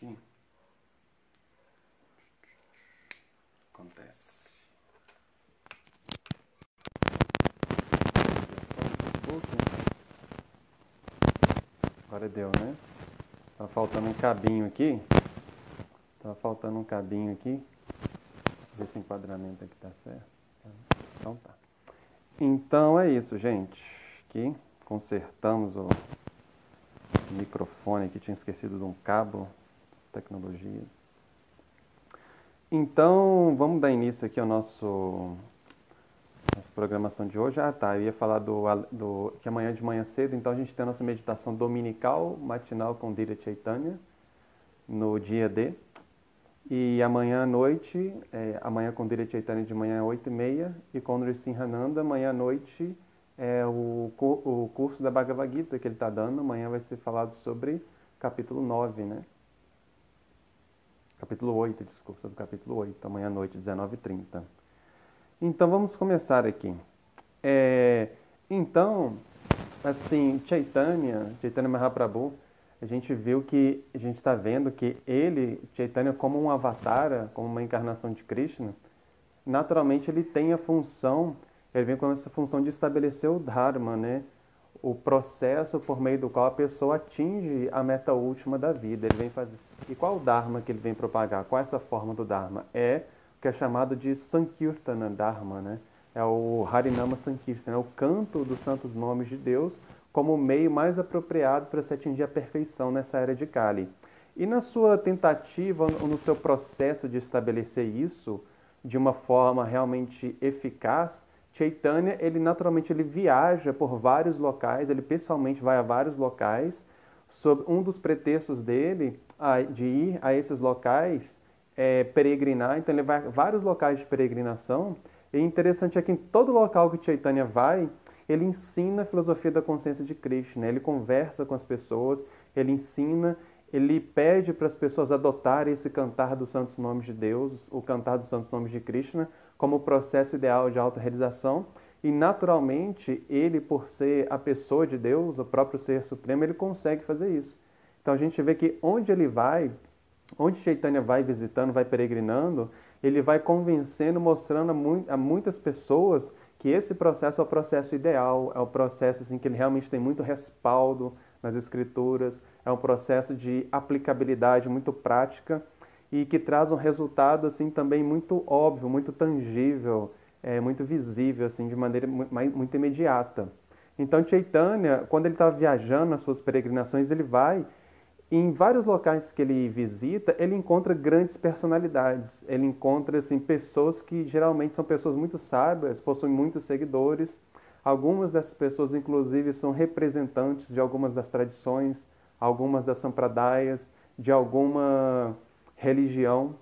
aqui. Acontece. Agora deu, né? Tá faltando um cabinho aqui. Ver se o enquadramento aqui tá certo. Então tá. Então é isso, gente. Aqui consertamos o microfone aqui. Tinha esquecido de um cabo. Tecnologias. Então, vamos dar início aqui ao nossa programação de hoje. Eu ia falar que amanhã de manhã cedo, então a gente tem a nossa meditação dominical, matinal com Dhira Chaitanya, no dia D. E amanhã à noite, amanhã com Dhira Chaitanya de manhã 8h30 e com Nrisimhananda, amanhã à noite é o curso da Bhagavad Gita que ele está dando. Amanhã vai ser falado sobre capítulo 9, né? Capítulo 8, desculpa, do capítulo 8, amanhã à noite, 19h30. Então, vamos começar aqui. Então, assim, Chaitanya Mahaprabhu, a gente está vendo que ele, Chaitanya, como um avatar, como uma encarnação de Krishna, naturalmente ele tem a função, ele vem com essa função de estabelecer o Dharma, né? O processo por meio do qual a pessoa atinge a meta última da vida. Ele vem fazer. E qual o Dharma que ele vem propagar? Qual é essa forma do Dharma? É o que é chamado de Sankirtana Dharma, né? É o Harinama Sankirtana, é o canto dos santos nomes de Deus como o meio mais apropriado para se atingir a perfeição nessa era de Kali. E na sua tentativa, ou no seu processo de estabelecer isso de uma forma realmente eficaz, Chaitanya, ele naturalmente viaja por vários locais, ele pessoalmente vai a vários locais, sob um dos pretextos dele de ir a esses locais peregrinar. Então ele vai a vários locais de peregrinação, e interessante é que em todo local que Chaitanya vai, ele ensina a filosofia da consciência de Krishna, ele conversa com as pessoas, ele ensina, ele pede para as pessoas adotarem esse cantar dos santos nomes de Deus, o cantar dos santos nomes de Krishna, como o processo ideal de autorrealização. E naturalmente, ele, por ser a pessoa de Deus, o próprio Ser Supremo, ele consegue fazer isso. Então a gente vê que onde ele vai, onde Chaitanya vai visitando, vai peregrinando, ele vai convencendo, mostrando a muitas pessoas que esse processo é o processo ideal, é o processo assim, que ele realmente tem muito respaldo nas escrituras, é um processo de aplicabilidade muito prática e que traz um resultado assim também muito óbvio, muito tangível, muito visível, assim, de maneira muito imediata. Então Chaitanya, quando ele está viajando nas suas peregrinações, ele vai em vários locais que ele visita, ele encontra grandes personalidades. Ele encontra assim, pessoas que geralmente são pessoas muito sábias, possuem muitos seguidores. Algumas dessas pessoas, inclusive, são representantes de algumas das tradições, algumas das sampradayas, de alguma religião.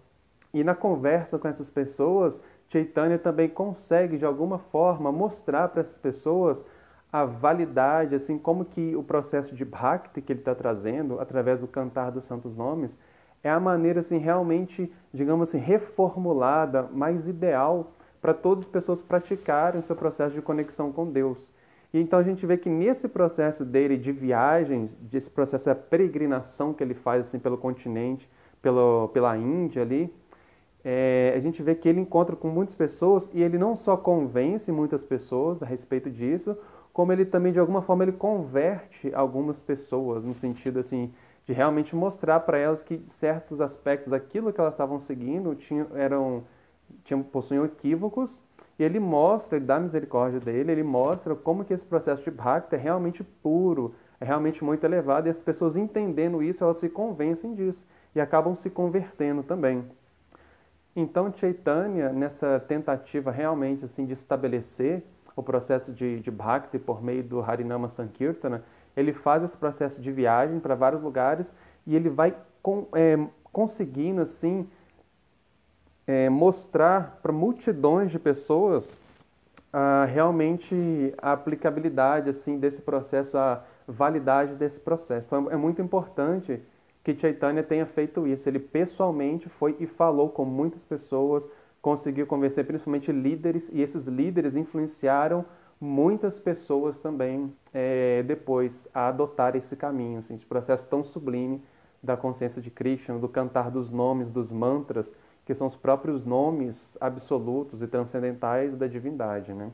E na conversa com essas pessoas, Chaitanya também consegue, de alguma forma, mostrar para essas pessoas a validade, assim, como que o processo de Bhakti que ele está trazendo, através do cantar dos santos nomes, é a maneira, assim, realmente, digamos assim, reformulada, mais ideal para todas as pessoas praticarem o seu processo de conexão com Deus. E então a gente vê que nesse processo dele de viagens, desse processo de peregrinação que ele faz assim, pelo continente, pela Índia ali, a gente vê que ele encontra com muitas pessoas e ele não só convence muitas pessoas a respeito disso, como ele também, de alguma forma, ele converte algumas pessoas, no sentido assim, de realmente mostrar para elas que certos aspectos daquilo que elas estavam seguindo possuíam equívocos, e ele mostra, ele dá a misericórdia dele, ele mostra como que esse processo de Bhakti é realmente puro, é realmente muito elevado, e as pessoas entendendo isso, elas se convencem disso, e acabam se convertendo também. Então, Chaitanya, nessa tentativa realmente assim, de estabelecer o processo de Bhakti por meio do Harinama Sankirtana, ele faz esse processo de viagem para vários lugares e ele vai conseguindo assim, mostrar para multidões de pessoas realmente a aplicabilidade assim, desse processo, a validade desse processo. Então, é muito importante que Chaitanya tenha feito isso. Ele pessoalmente foi e falou com muitas pessoas, conseguiu convencer principalmente líderes, e esses líderes influenciaram muitas pessoas também depois a adotar esse caminho, assim, esse processo tão sublime da consciência de Krishna, do cantar dos nomes, dos mantras, que são os próprios nomes absolutos e transcendentais da divindade, né?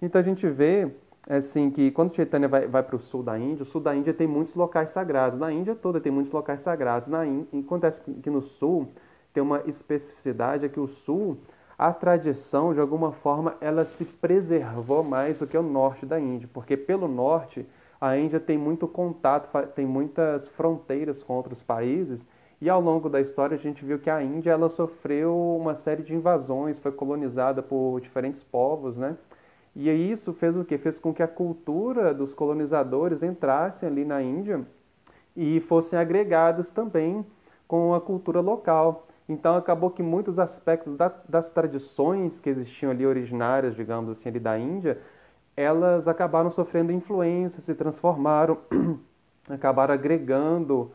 Então a gente vê assim que quando Chaitanya vai para o sul da Índia tem muitos locais sagrados. Na Índia toda tem muitos locais sagrados. Acontece que no sul tem uma especificidade, é que o sul, a tradição, de alguma forma, ela se preservou mais do que o norte da Índia, porque pelo norte a Índia tem muito contato, tem muitas fronteiras com outros países, e ao longo da história a gente viu que a Índia ela sofreu uma série de invasões, foi colonizada por diferentes povos, né? E aí isso fez o quê? Fez com que a cultura dos colonizadores entrasse ali na Índia e fossem agregados também com a cultura local. Então acabou que muitos aspectos das tradições que existiam ali originárias, digamos assim, ali da Índia, elas acabaram sofrendo influência, se transformaram, acabaram agregando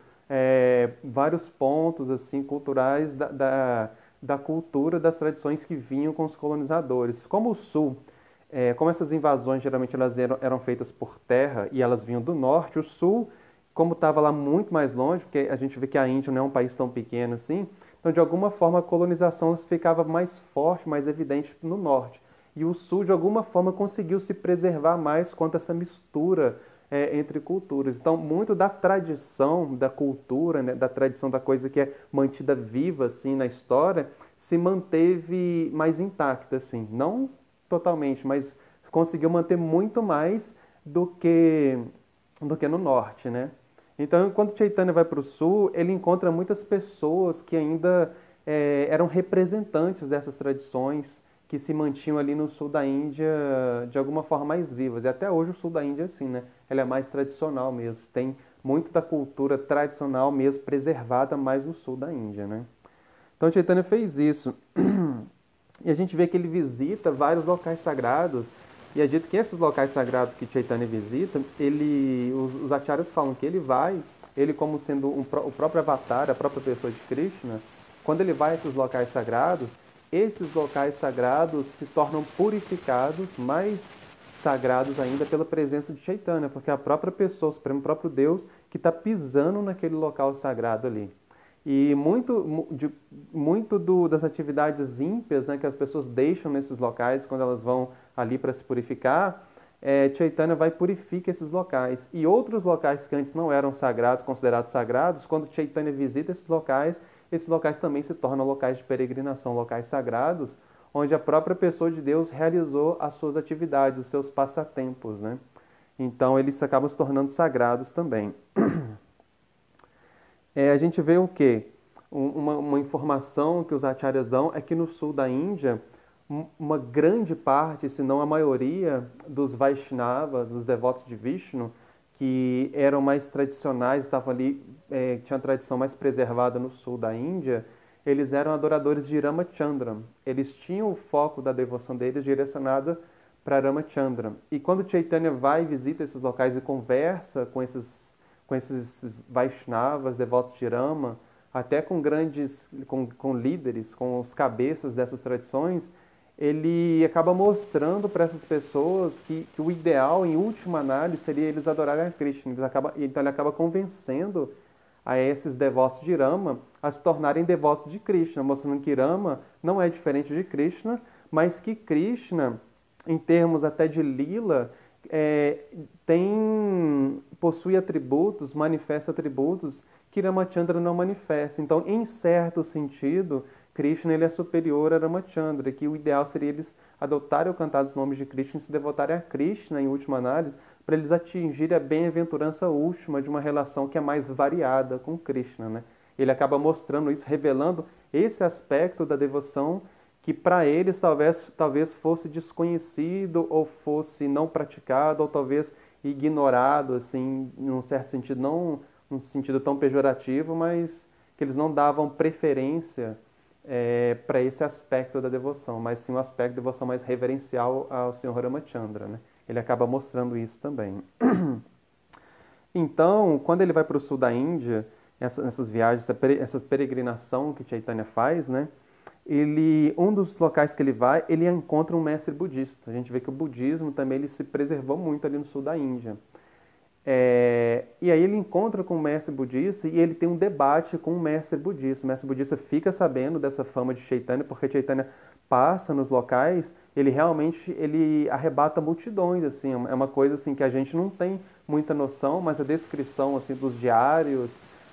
vários pontos assim culturais da cultura, das tradições que vinham com os colonizadores. Como o Sul como essas invasões geralmente elas eram feitas por terra e elas vinham do norte, o sul, como estava lá muito mais longe, porque a gente vê que a Índia não é um país tão pequeno assim, então de alguma forma a colonização ficava mais forte, mais evidente no norte. E o sul, de alguma forma, conseguiu se preservar mais quanto a essa mistura entre culturas. Então, muito da tradição, da cultura, né, da tradição da coisa que é mantida viva assim na história, se manteve mais intacta, assim. Não totalmente, mas conseguiu manter muito mais do que, do que no norte, né? Então, quando Chaitanya vai para o sul, ele encontra muitas pessoas que ainda eram representantes dessas tradições que se mantinham ali no sul da Índia de alguma forma mais vivas. E até hoje o sul da Índia é assim, né? Ela é mais tradicional mesmo. Tem muito da cultura tradicional mesmo preservada mais no sul da Índia, né? Então Chaitanya fez isso. E a gente vê que ele visita vários locais sagrados. E é dito que esses locais sagrados que Chaitanya visita, os acharyas falam que ele vai, ele como sendo o próprio avatar, a própria pessoa de Krishna, quando ele vai a esses locais sagrados se tornam purificados, mais sagrados ainda pela presença de Chaitanya, porque é a própria pessoa, o Supremo, próprio Deus, que está pisando naquele local sagrado ali. E das atividades ímpias, né, que as pessoas deixam nesses locais quando elas vão ali para se purificar, Chaitanya vai e purifica esses locais. E outros locais que antes não eram sagrados, considerados sagrados, quando Chaitanya visita esses locais também se tornam locais de peregrinação, locais sagrados, onde a própria pessoa de Deus realizou as suas atividades, os seus passatempos, né? Então eles acabam se tornando sagrados também. A gente vê o quê? Uma informação que os acharyas dão é que no sul da Índia, uma grande parte, se não a maioria, dos Vaishnavas, dos devotos de Vishnu, que eram mais tradicionais, estavam ali, tinham a tradição mais preservada no sul da Índia, eles eram adoradores de Ramachandra. Eles tinham o foco da devoção deles direcionada para Ramachandra. E quando Chaitanya vai e visita esses locais e conversa com esses Vaishnavas, devotos de Rama, até com líderes, com os cabeças dessas tradições, ele acaba mostrando para essas pessoas que o ideal, em última análise, seria eles adorarem a Krishna. Então ele acaba convencendo a esses devotos de Rama a se tornarem devotos de Krishna, mostrando que Rama não é diferente de Krishna, mas que Krishna, em termos até de lila, possui atributos, manifesta atributos que Ramachandra não manifesta. Então, em certo sentido, Krishna ele é superior a Ramachandra, que o ideal seria eles adotarem ou cantar os nomes de Krishna e se devotarem a Krishna, em última análise, para eles atingirem a bem-aventurança última de uma relação que é mais variada com Krishna, né? Ele acaba mostrando isso, revelando esse aspecto da devoção que para eles talvez fosse desconhecido ou fosse não praticado ou talvez ignorado, assim, num certo sentido, não num sentido tão pejorativo, mas que eles não davam preferência para esse aspecto da devoção, mas sim um aspecto de devoção mais reverencial ao Senhor Ramachandra, né? Ele acaba mostrando isso também. Então, quando ele vai para o sul da Índia, essas viagens, essa peregrinação que Chaitanya faz, né? Um dos locais que ele encontra um mestre budista. A gente vê que o budismo também ele se preservou muito ali no sul da Índia. E aí ele encontra com o mestre budista e ele tem um debate com o mestre budista. O mestre budista fica sabendo dessa fama de Chaitanya, porque Chaitanya passa nos locais, ele realmente ele arrebata multidões, assim, é uma coisa assim que a gente não tem muita noção, mas a descrição assim dos diários,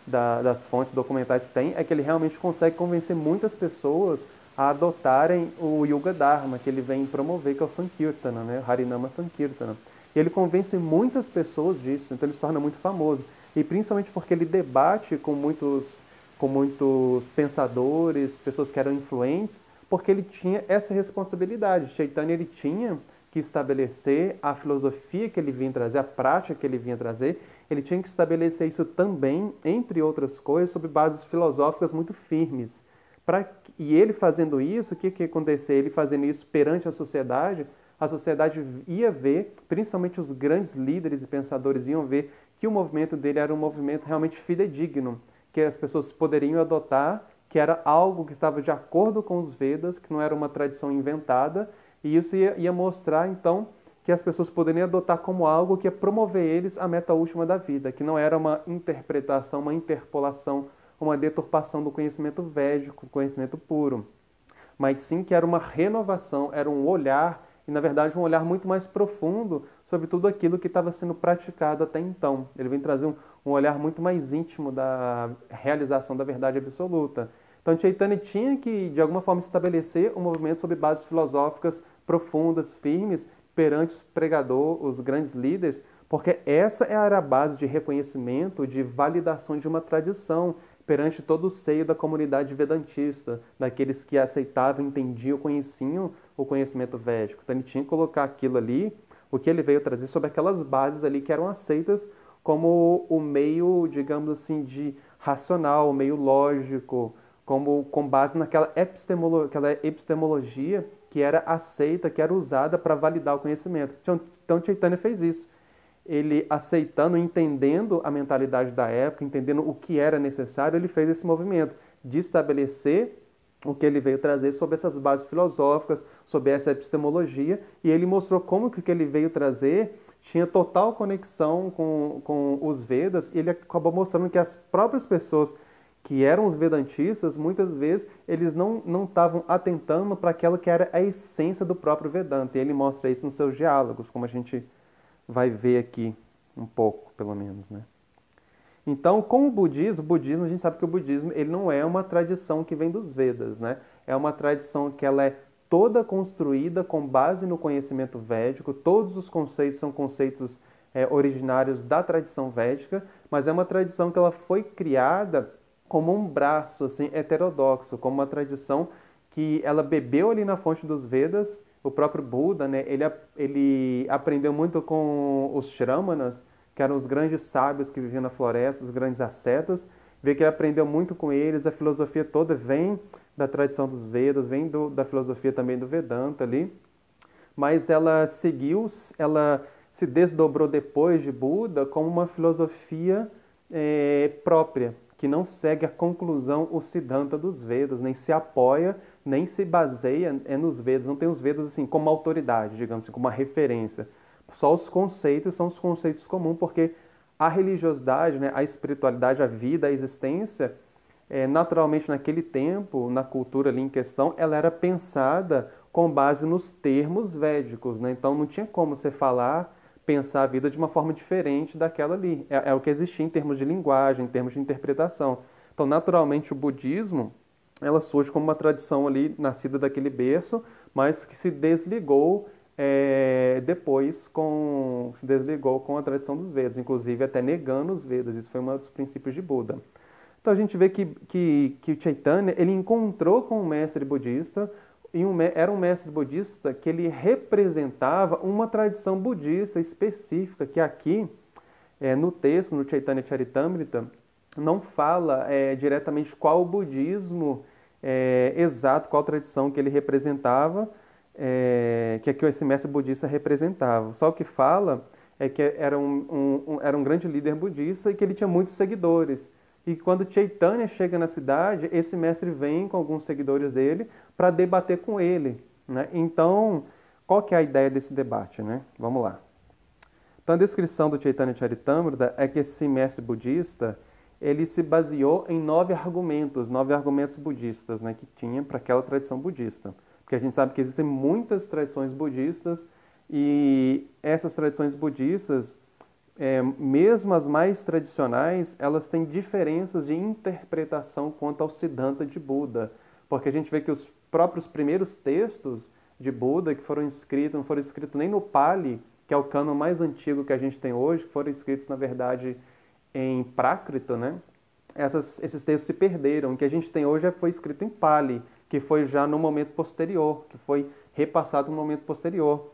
das fontes documentais que tem, é que ele realmente consegue convencer muitas pessoas a adotarem o Yuga Dharma, que ele vem promover, que é o Sankirtana, né? Harinama Sankirtana. E ele convence muitas pessoas disso, então ele se torna muito famoso. E principalmente porque ele debate com muitos pensadores, pessoas que eram influentes, porque ele tinha essa responsabilidade. Chaitanya ele tinha que estabelecer a filosofia que ele vinha trazer, a prática que ele vinha trazer, ele tinha que estabelecer isso também, entre outras coisas, sobre bases filosóficas muito firmes. E ele fazendo isso, o que ia acontecer? Ele fazendo isso perante a sociedade ia ver, principalmente os grandes líderes e pensadores iam ver que o movimento dele era um movimento realmente fidedigno, que as pessoas poderiam adotar, que era algo que estava de acordo com os Vedas, que não era uma tradição inventada, e isso ia mostrar, então, que as pessoas poderiam adotar como algo que ia promover eles à meta última da vida, que não era uma interpretação, uma interpolação, uma deturpação do conhecimento védico, conhecimento puro, mas sim que era uma renovação, era um olhar, e na verdade um olhar muito mais profundo sobre tudo aquilo que estava sendo praticado até então. Ele vem trazer um olhar muito mais íntimo da realização da verdade absoluta. Então Chaitanya tinha que, de alguma forma, estabelecer um movimento sobre bases filosóficas profundas, firmes, perante os pregadores, os grandes líderes, porque essa era a base de reconhecimento, de validação de uma tradição perante todo o seio da comunidade vedantista, daqueles que aceitavam, entendiam, conheciam o conhecimento védico. Então ele tinha que colocar aquilo ali, o que ele veio trazer sobre aquelas bases ali que eram aceitas como o meio, digamos assim, de racional, o meio lógico, com base naquela epistemologia que era aceita, que era usada para validar o conhecimento. Então Chaitanya fez isso. Ele aceitando, entendendo a mentalidade da época, entendendo o que era necessário, ele fez esse movimento de estabelecer o que ele veio trazer sobre essas bases filosóficas, sobre essa epistemologia, e ele mostrou como que o que ele veio trazer tinha total conexão com os Vedas, e ele acabou mostrando que as próprias pessoas que eram os vedantistas, muitas vezes eles não estavam atentando para aquela que era a essência do próprio Vedanta, e ele mostra isso nos seus diálogos, como a gente vai ver aqui um pouco, pelo menos, né? Então, com o budismo, a gente sabe que o budismo ele não é uma tradição que vem dos Vedas, né? É uma tradição que ela é toda construída com base no conhecimento védico, todos os conceitos são conceitos originários da tradição védica, mas é uma tradição que ela foi criada como um braço assim, heterodoxo, como uma tradição que ela bebeu ali na fonte dos Vedas. O próprio Buda, né, ele aprendeu muito com os Shramanas, que eram os grandes sábios que viviam na floresta, os grandes ascetas. Vê que ele aprendeu muito com eles, a filosofia toda vem da tradição dos Vedas, vem da filosofia também do Vedanta ali. Mas ela se desdobrou depois de Buda como uma filosofia própria, que não segue a conclusão, o Siddhanta dos Vedas, nem se apoia, nem se baseia nos Vedas, não tem os Vedas assim como autoridade, digamos assim, como uma referência. Só os conceitos são os conceitos comuns, porque a religiosidade, né, a espiritualidade, a vida, a existência, naturalmente naquele tempo, na cultura ali em questão, ela era pensada com base nos termos védicos, né? Então não tinha como você pensar a vida de uma forma diferente daquela ali. É o que existia em termos de linguagem, em termos de interpretação. Então, naturalmente, o budismo, ela surge como uma tradição ali, nascida daquele berço, mas que se desligou se desligou com a tradição dos Vedas, inclusive até negando os Vedas. Isso foi um dos princípios de Buda. Então, a gente vê que o Chaitanya, ele encontrou com um mestre budista, era um mestre budista que ele representava uma tradição budista específica, que aqui, no texto, no Chaitanya Charitamrita, não fala diretamente qual o budismo exato, qual tradição que ele representava, que aqui esse mestre budista representava. Só o que fala é que era um grande líder budista e que ele tinha muitos seguidores. E quando Chaitanya chega na cidade, esse mestre vem com alguns seguidores dele para debater com ele, né? Então, qual que é a ideia desse debate, né? Vamos lá. Então, a descrição do Chaitanya Charitamrita é que esse mestre budista, ele se baseou em 9 argumentos budistas, né, que tinha para aquela tradição budista. Porque a gente sabe que existem muitas tradições budistas e essas tradições budistas, mesmo as mais tradicionais, elas têm diferenças de interpretação quanto ao Siddhanta de Buda. Porque a gente vê que os próprios primeiros textos de Buda que foram escritos, não foram escritos nem no Pali, que é o cânon mais antigo que a gente tem hoje, que foram escritos, na verdade, em Prákrita, né? Esses textos se perderam. O que a gente tem hoje foi escrito em Pali, que foi já no momento posterior, que foi repassado no momento posterior.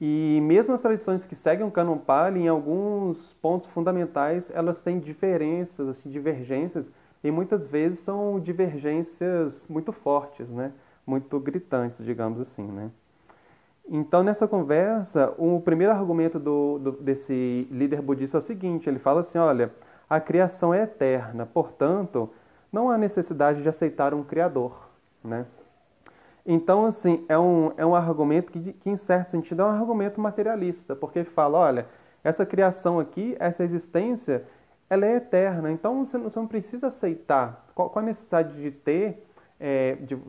E mesmo as tradições que seguem o cânon Pali, em alguns pontos fundamentais, elas têm diferenças, assim, divergências, e muitas vezes são divergências muito fortes, né? Muito gritantes, digamos assim, né? Então, nessa conversa, o primeiro argumento desse líder budista é o seguinte, ele fala assim, olha, a criação é eterna, portanto, não há necessidade de aceitar um criador, né? Então, assim, é um argumento que, em certo sentido, é um argumento materialista, porque ele fala, olha, essa criação aqui, essa existência, ela é eterna, então você não precisa aceitar. Qual a necessidade de ter,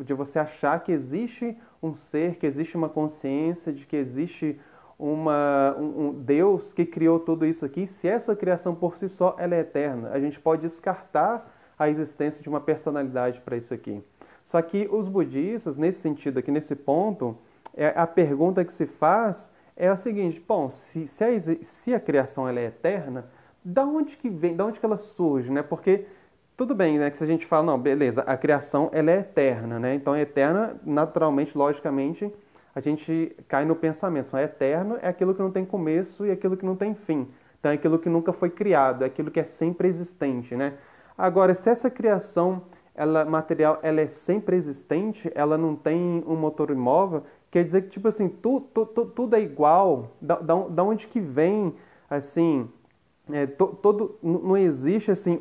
de você achar que existe um ser, que existe uma consciência, de que existe um Deus que criou tudo isso aqui, se essa criação por si só ela é eterna? A gente pode descartar a existência de uma personalidade para isso aqui. Só que os budistas, nesse sentido aqui, nesse ponto, a pergunta que se faz é a seguinte, bom, se a criação ela é eterna, da onde que vem, da onde que ela surge, né? Porque tudo bem, né, que se a gente fala, não, beleza, a criação ela é eterna, né? Então, eterna, naturalmente, logicamente, a gente cai no pensamento. Então, eterno é aquilo que não tem começo e aquilo que não tem fim. Então, é aquilo que nunca foi criado, é aquilo que é sempre existente, né? Agora, se essa criação material ela é sempre existente, ela não tem um motor imóvel, quer dizer que, tipo assim, tudo é igual. Da onde que vem, assim, não existe, assim,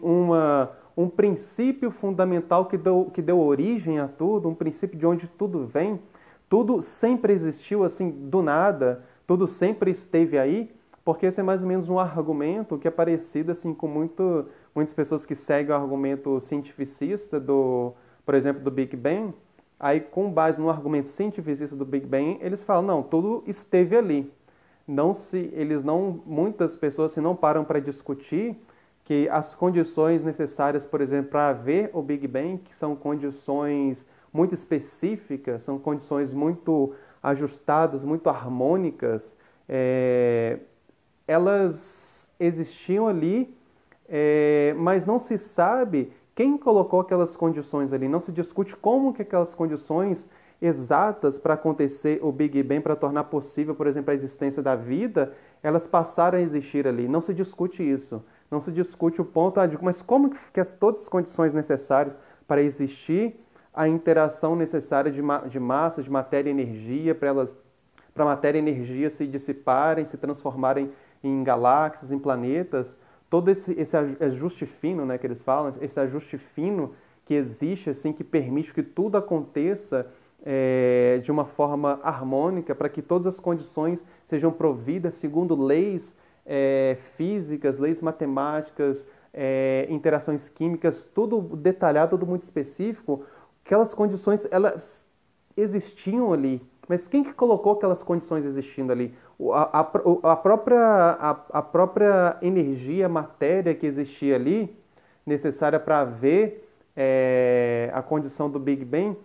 um princípio fundamental que deu origem a tudo, um princípio de onde tudo vem. Tudo sempre existiu, assim, do nada, tudo sempre esteve aí, porque esse é mais ou menos um argumento que é parecido, assim, com muitas pessoas que seguem o argumento cientificista, por exemplo, do Big Bang. Aí, com base no argumento cientificista do Big Bang, eles falam, não, tudo esteve ali. Muitas pessoas não param para discutir que as condições necessárias, por exemplo, para haver o Big Bang, que são condições muito específicas, são condições muito ajustadas, muito harmônicas, elas existiam ali, mas não se sabe quem colocou aquelas condições ali, não se discute como que aquelas condições exatas para acontecer o Big Bang, para tornar possível, por exemplo, a existência da vida, elas passaram a existir ali. Não se discute isso. Não se discute o ponto, mas como que todas as condições necessárias para existir a interação necessária de massa, de matéria e energia, para matéria e energia se dissiparem, se transformarem em galáxias, em planetas, todo esse ajuste fino, né, que eles falam, esse ajuste fino que existe, assim, que permite que tudo aconteça de uma forma harmônica, para que todas as condições sejam providas segundo leis físicas, leis matemáticas, interações químicas, tudo detalhado, tudo muito específico. Aquelas condições, elas existiam ali, mas quem que colocou aquelas condições existindo ali? A própria energia, matéria que existia ali, necessária para haver a condição do Big Bang,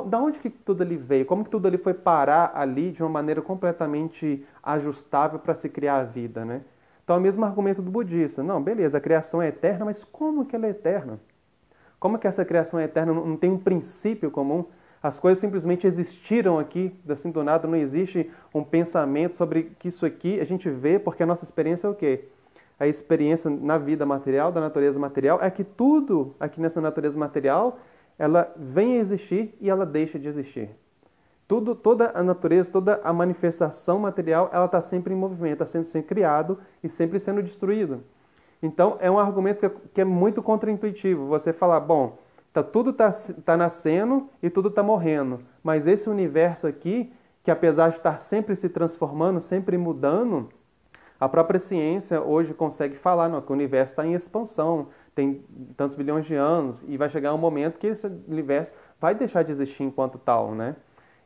da onde que tudo ali veio? Como que tudo ali foi parar ali de uma maneira completamente ajustável para se criar a vida, né? Então, é o mesmo argumento do budista. Não, beleza, a criação é eterna, mas como que ela é eterna? Como que essa criação é eterna? Não tem um princípio comum? As coisas simplesmente existiram aqui, assim do nada, não existe um pensamento sobre que isso aqui a gente vê, porque a nossa experiência é o quê? A experiência na vida material, da natureza material, é que tudo aqui nessa natureza material, ela vem a existir e ela deixa de existir. Toda a natureza, toda a manifestação material, ela está sempre em movimento, está sempre sendo criado e sempre sendo destruído. Então, é um argumento que é muito contraintuitivo. Você falar, bom, tudo está nascendo e tudo está morrendo, mas esse universo aqui, que apesar de estar sempre se transformando, sempre mudando, A própria ciência hoje consegue falar, não, que o universo está em expansão, tem tantos bilhões de anos, e vai chegar um momento que esse universo vai deixar de existir enquanto tal, né?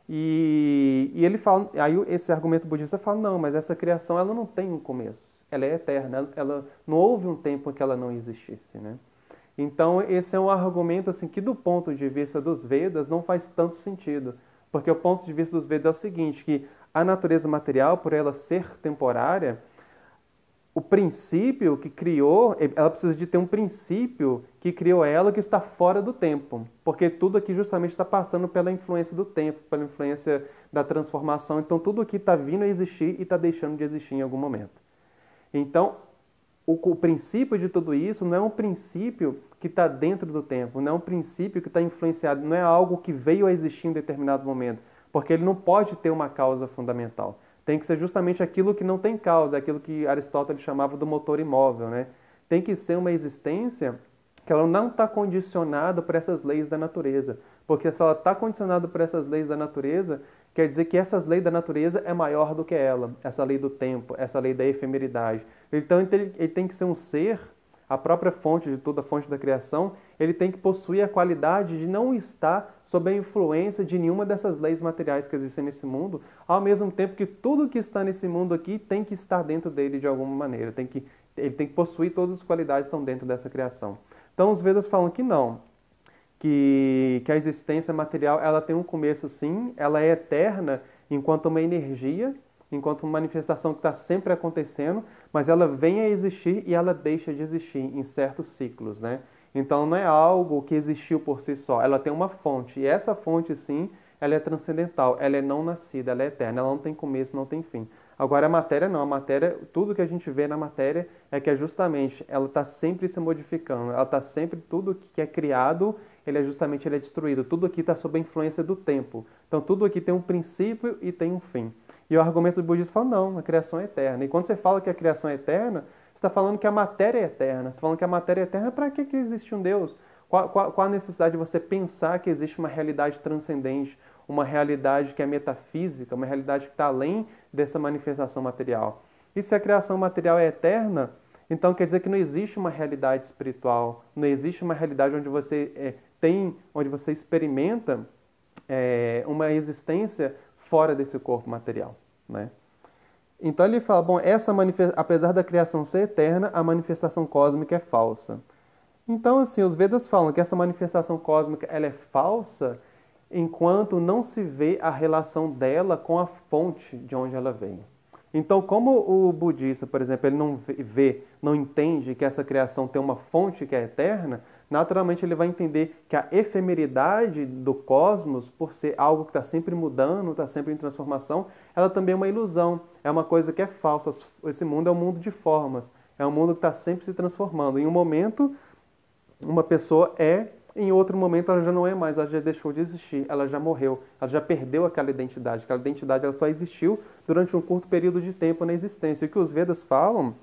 E ele fala, aí esse argumento budista fala, não, mas essa criação ela não tem um começo, ela é eterna, ela não houve um tempo em que ela não existisse, né? Então esse é um argumento assim que do ponto de vista dos Vedas não faz tanto sentido, porque o ponto de vista dos Vedas é o seguinte, que a natureza material, por ela ser temporária, o princípio que criou, ela precisa de ter um princípio que criou ela que está fora do tempo, porque tudo aqui justamente está passando pela influência do tempo, pela influência da transformação, então tudo aqui está vindo a existir e está deixando de existir em algum momento. Então, o princípio de tudo isso não é um princípio que está dentro do tempo, não é um princípio que está influenciado, não é algo que veio a existir em determinado momento, porque ele não pode ter uma causa fundamental. Tem que ser justamente aquilo que não tem causa, aquilo que Aristóteles chamava do motor imóvel, né? Tem que ser uma existência que ela não está condicionada por essas leis da natureza, porque se ela está condicionada por essas leis da natureza, quer dizer que essas leis da natureza é maior do que ela, essa lei do tempo, essa lei da efemeridade. Então ele tem que ser um ser, a própria fonte de tudo, a fonte da criação, ele tem que possuir a qualidade de não estar sob a influência de nenhuma dessas leis materiais que existem nesse mundo, ao mesmo tempo que tudo que está nesse mundo aqui tem que estar dentro dele de alguma maneira, ele tem que possuir todas as qualidades que estão dentro dessa criação. Então os Vedas falam que não, que a existência material ela tem um começo sim, ela é eterna enquanto uma energia, enquanto uma manifestação que está sempre acontecendo, mas ela vem a existir e ela deixa de existir em certos ciclos, né? Então não é algo que existiu por si só, ela tem uma fonte, e essa fonte sim, ela é transcendental, ela é não nascida, ela é eterna, ela não tem começo, não tem fim. Agora a matéria não, a matéria, tudo que a gente vê na matéria é que é justamente, ela está sempre se modificando, ela está sempre, tudo que é criado, ele é destruído, tudo aqui está sob a influência do tempo. Então tudo aqui tem um princípio e tem um fim. E o argumento do budismo fala, não, a criação é eterna. E quando você fala que a criação é eterna, você está falando que a matéria é eterna. Você está falando que a matéria é eterna, para que existe um Deus? Qual a necessidade de você pensar que existe uma realidade transcendente, uma realidade que é metafísica, uma realidade que está além dessa manifestação material? E se a criação material é eterna, então quer dizer que não existe uma realidade espiritual, não existe uma realidade onde você onde você experimenta uma existência fora desse corpo material, né? Então ele fala, bom, apesar da criação ser eterna, a manifestação cósmica é falsa. Então, assim, os Vedas falam que essa manifestação cósmica ela é falsa enquanto não se vê a relação dela com a fonte de onde ela veio. Então, como o budista, por exemplo, ele não entende que essa criação tem uma fonte que é eterna, naturalmente ele vai entender que a efemeridade do cosmos, por ser algo que está sempre mudando, está sempre em transformação, ela também é uma ilusão, é uma coisa que é falsa. Esse mundo é um mundo de formas, é um mundo que está sempre se transformando. Em um momento, uma pessoa em outro momento ela já não é mais, ela já deixou de existir, ela já morreu, ela já perdeu aquela identidade ela só existiu durante um curto período de tempo na existência. E o que os Vedas falam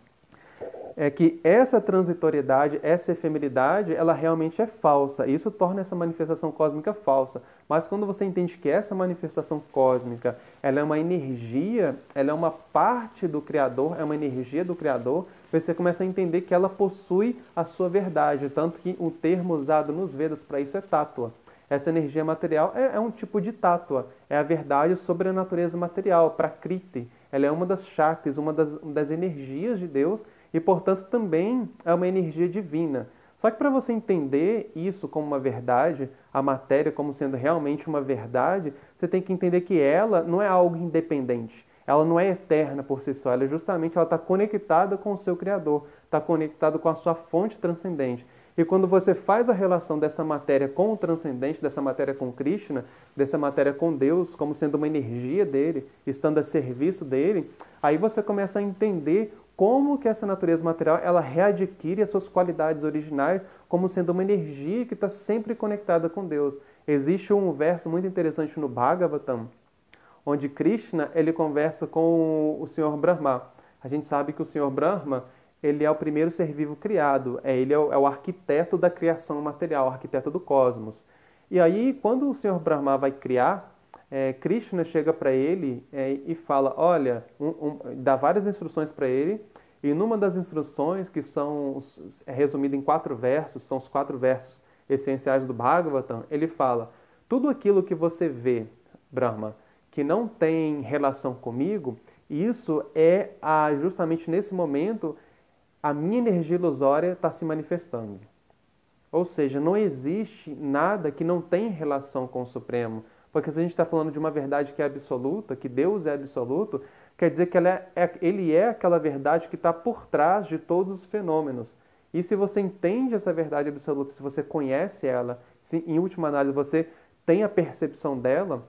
é que essa transitoriedade, essa efemeridade, ela realmente é falsa. Isso torna essa manifestação cósmica falsa. Mas quando você entende que essa manifestação cósmica, ela é uma energia, ela é uma parte do Criador, é uma energia do Criador, você começa a entender que ela possui a sua verdade. Tanto que o termo usado nos Vedas para isso é tátua. Essa energia material é um tipo de tátua, é a verdade sobre a natureza material, prakriti. Ela é uma das Shaktis, uma das energias de Deus, e, portanto, também é uma energia divina. Só que para você entender isso como uma verdade, a matéria como sendo realmente uma verdade, você tem que entender que ela não é algo independente. Ela não é eterna por si só. Ela está conectada com o seu Criador, está conectada com a sua fonte transcendente. E quando você faz a relação dessa matéria com o transcendente, dessa matéria com Krishna, dessa matéria com Deus, como sendo uma energia dele, estando a serviço dele, aí você começa a entender como que essa natureza material ela readquire as suas qualidades originais como sendo uma energia que está sempre conectada com Deus. Existe um verso muito interessante no Bhagavatam, onde Krishna ele conversa com o Senhor Brahma. A gente sabe que o Senhor Brahma ele é o primeiro ser vivo criado, ele é o arquiteto da criação material, o arquiteto do cosmos. E aí, quando o Senhor Brahma vai criar Krishna chega para ele e fala, olha, dá várias instruções para ele, e numa das instruções, que é resumida em 4 versos, são os 4 versos essenciais do Bhagavatam, ele fala, tudo aquilo que você vê, Brahma, que não tem relação comigo, isso justamente nesse momento, a minha energia ilusória está se manifestando. Ou seja, não existe nada que não tenha relação com o Supremo. Porque se a gente está falando de uma verdade que é absoluta, que Deus é absoluto, quer dizer que ele é aquela verdade que está por trás de todos os fenômenos. E se você entende essa verdade absoluta, se você conhece ela, se em última análise você tem a percepção dela,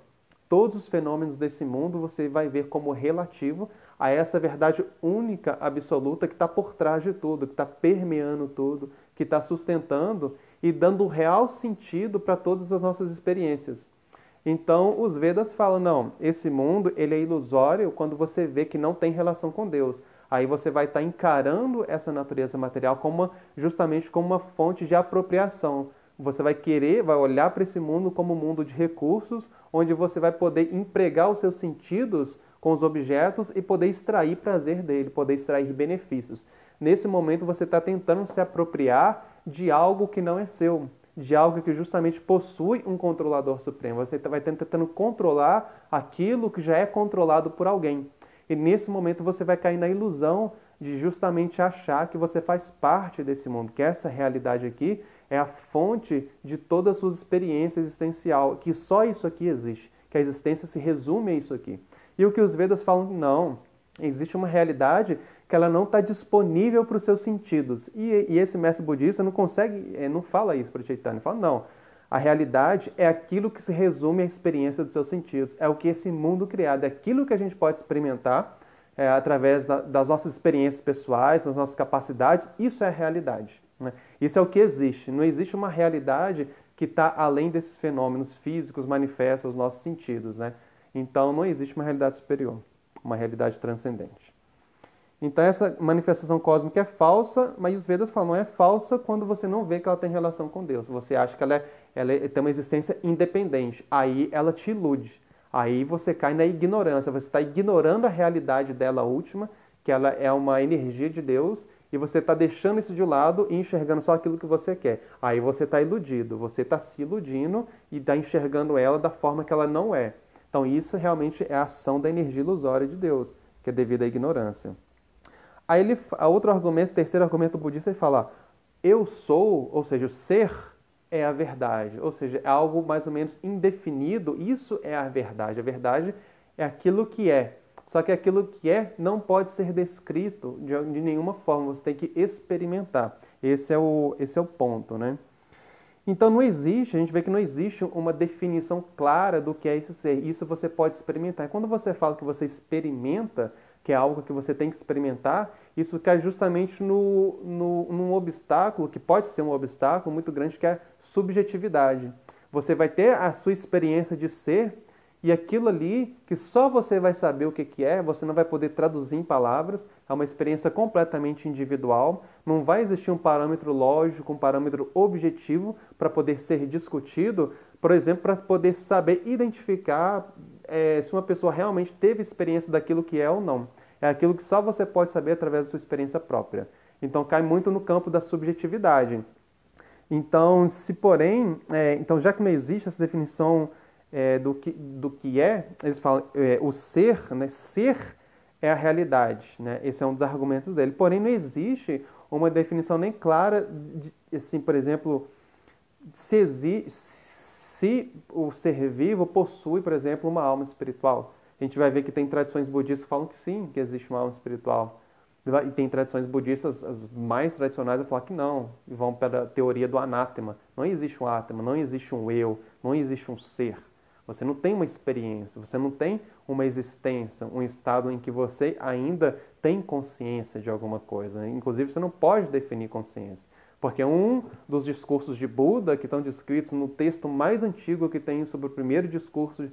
todos os fenômenos desse mundo você vai ver como relativo a essa verdade única, absoluta, que está por trás de tudo, que está permeando tudo, que está sustentando e dando real sentido para todas as nossas experiências. Então, os Vedas falam, não, esse mundo ele é ilusório quando você vê que não tem relação com Deus. Aí você vai estar encarando essa natureza material justamente como uma fonte de apropriação. Você vai olhar para esse mundo como um mundo de recursos, onde você vai poder empregar os seus sentidos com os objetos e poder extrair prazer dele, poder extrair benefícios. Nesse momento você está tentando se apropriar de algo que não é seu, de algo que justamente possui um controlador supremo. Você vai tentando controlar aquilo que já é controlado por alguém. E nesse momento você vai cair na ilusão de justamente achar que você faz parte desse mundo, que essa realidade aqui é a fonte de toda a sua experiência existencial, que só isso aqui existe, que a existência se resume a isso aqui. E o que os Vedas falam, não, existe uma realidade que ela não está disponível para os seus sentidos. E esse mestre budista não fala isso para o Chaitanya, ele fala, não, a realidade é aquilo que se resume à experiência dos seus sentidos, é o que esse mundo criado, é aquilo que a gente pode experimentar através das nossas experiências pessoais, das nossas capacidades, isso é a realidade. Né? Isso é o que existe, não existe uma realidade que está além desses fenômenos físicos manifestos aos nossos sentidos. Né? Então não existe uma realidade superior, uma realidade transcendente. Então essa manifestação cósmica é falsa, mas os Vedas falam, não é falsa quando você não vê que ela tem relação com Deus. Você acha que ela tem uma existência independente. Aí ela te ilude. Aí você cai na ignorância. Você está ignorando a realidade dela última, que ela é uma energia de Deus, e você está deixando isso de lado e enxergando só aquilo que você quer. Aí você está iludido. Você está se iludindo e está enxergando ela da forma que ela não é. Então isso realmente é a ação da energia ilusória de Deus, que é devido à ignorância. Aí outro argumento, terceiro argumento budista, ele fala, eu sou, ou seja, o ser é a verdade, ou seja, é algo mais ou menos indefinido, isso é a verdade é aquilo que é, só que aquilo que é não pode ser descrito de nenhuma forma, você tem que experimentar, esse é o ponto, né? Então não existe, a gente vê que não existe uma definição clara do que é esse ser, isso você pode experimentar, e quando você fala que você experimenta, que é algo que você tem que experimentar, isso cai justamente num obstáculo, que pode ser um obstáculo muito grande, que é a subjetividade. Você vai ter a sua experiência de ser, e aquilo ali, que só você vai saber o que é, você não vai poder traduzir em palavras, é uma experiência completamente individual, não vai existir um parâmetro lógico, um parâmetro objetivo para poder ser discutido, por exemplo, para poder saber identificar se uma pessoa realmente teve experiência daquilo que é ou não. É aquilo que só você pode saber através da sua experiência própria. Então cai muito no campo da subjetividade. Então, então já que não existe essa definição do que é, eles falam o ser, né? Ser é a realidade, né? Esse é um dos argumentos dele. Porém, não existe uma definição nem clara, assim, por exemplo, se o ser vivo possui, por exemplo, uma alma espiritual. A gente vai ver que tem tradições budistas que falam que sim, que existe uma alma espiritual. E tem tradições budistas, as mais tradicionais, a falar que não. E vão para a teoria do anátema. Não existe um átema, não existe um eu, não existe um ser. Você não tem uma experiência, você não tem uma existência, um estado em que você ainda tem consciência de alguma coisa. Inclusive, você não pode definir consciência. Porque um dos discursos de Buda, que estão descritos no texto mais antigo que tem sobre o primeiro discurso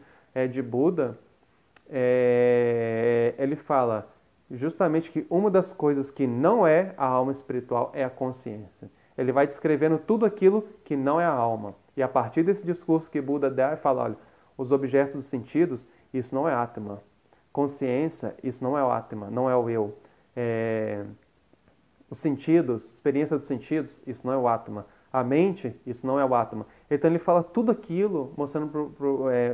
de Buda, ele fala justamente que uma das coisas que não é a alma espiritual é a consciência. Ele vai descrevendo tudo aquilo que não é a alma. E a partir desse discurso que Buda dá, ele fala, olha, Os objetos dos sentidos, isso não é Atma. Consciência, isso não é o Atma, não é o eu. Os sentidos, experiência dos sentidos, isso não é o Atma. A mente, isso não é o Atma. Então ele fala tudo aquilo, mostrando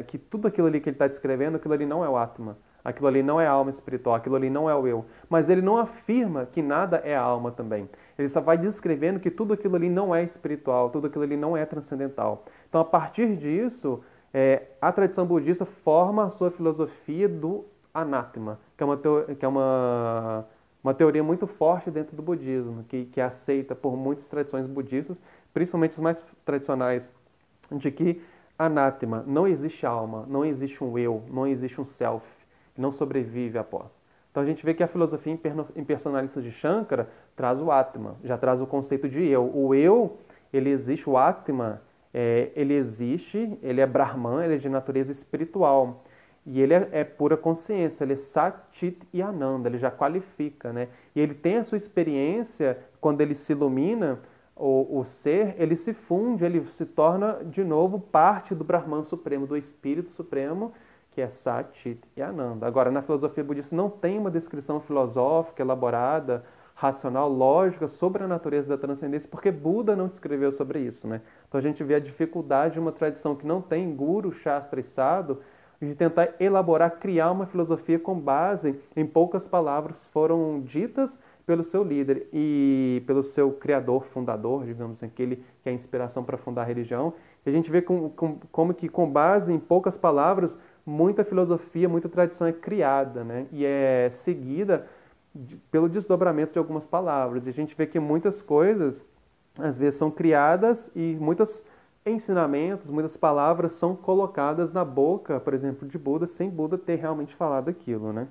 que tudo aquilo ali que ele está descrevendo, aquilo ali não é o Atma. Aquilo ali não é a alma espiritual, aquilo ali não é o eu. Mas ele não afirma que nada é a alma também. Ele só vai descrevendo que tudo aquilo ali não é espiritual, tudo aquilo ali não é transcendental. Então, a partir disso, a tradição budista forma a sua filosofia do anátema, que é uma teoria muito forte dentro do budismo, que é aceita por muitas tradições budistas, principalmente as mais tradicionais, de que anátema, não existe alma, não existe um eu, não existe um self, não sobrevive após. Então a gente vê que a filosofia impersonalista de Shankara traz o Atma, já traz o conceito de eu. O eu, ele existe, o Atma, ele existe, ele é Brahman, ele é de natureza espiritual. E ele é pura consciência, ele é Sat, Chit e Ananda, ele já qualifica, né? E ele tem a sua experiência, quando ele se ilumina, o ser, ele se funde, ele se torna de novo parte do Brahman Supremo, do Espírito Supremo, que é Sat, Chit e Ananda. Agora, na filosofia budista não tem uma descrição filosófica, elaborada, racional, lógica sobre a natureza da transcendência, porque Buda não descreveu sobre isso, né? Então a gente vê a dificuldade de uma tradição que não tem guru, shastra e sadhu, de tentar elaborar, criar uma filosofia com base em poucas palavras foram ditas pelo seu líder e pelo seu criador, fundador, digamos, aquele que é a inspiração para fundar a religião. E a gente vê como que com base em poucas palavras, muita filosofia, muita tradição é criada, né? E é seguida pelo desdobramento de algumas palavras. E a gente vê que muitas coisas, às vezes, são criadas e muitos ensinamentos, muitas palavras são colocadas na boca, por exemplo, de Buda, sem Buda ter realmente falado aquilo, né?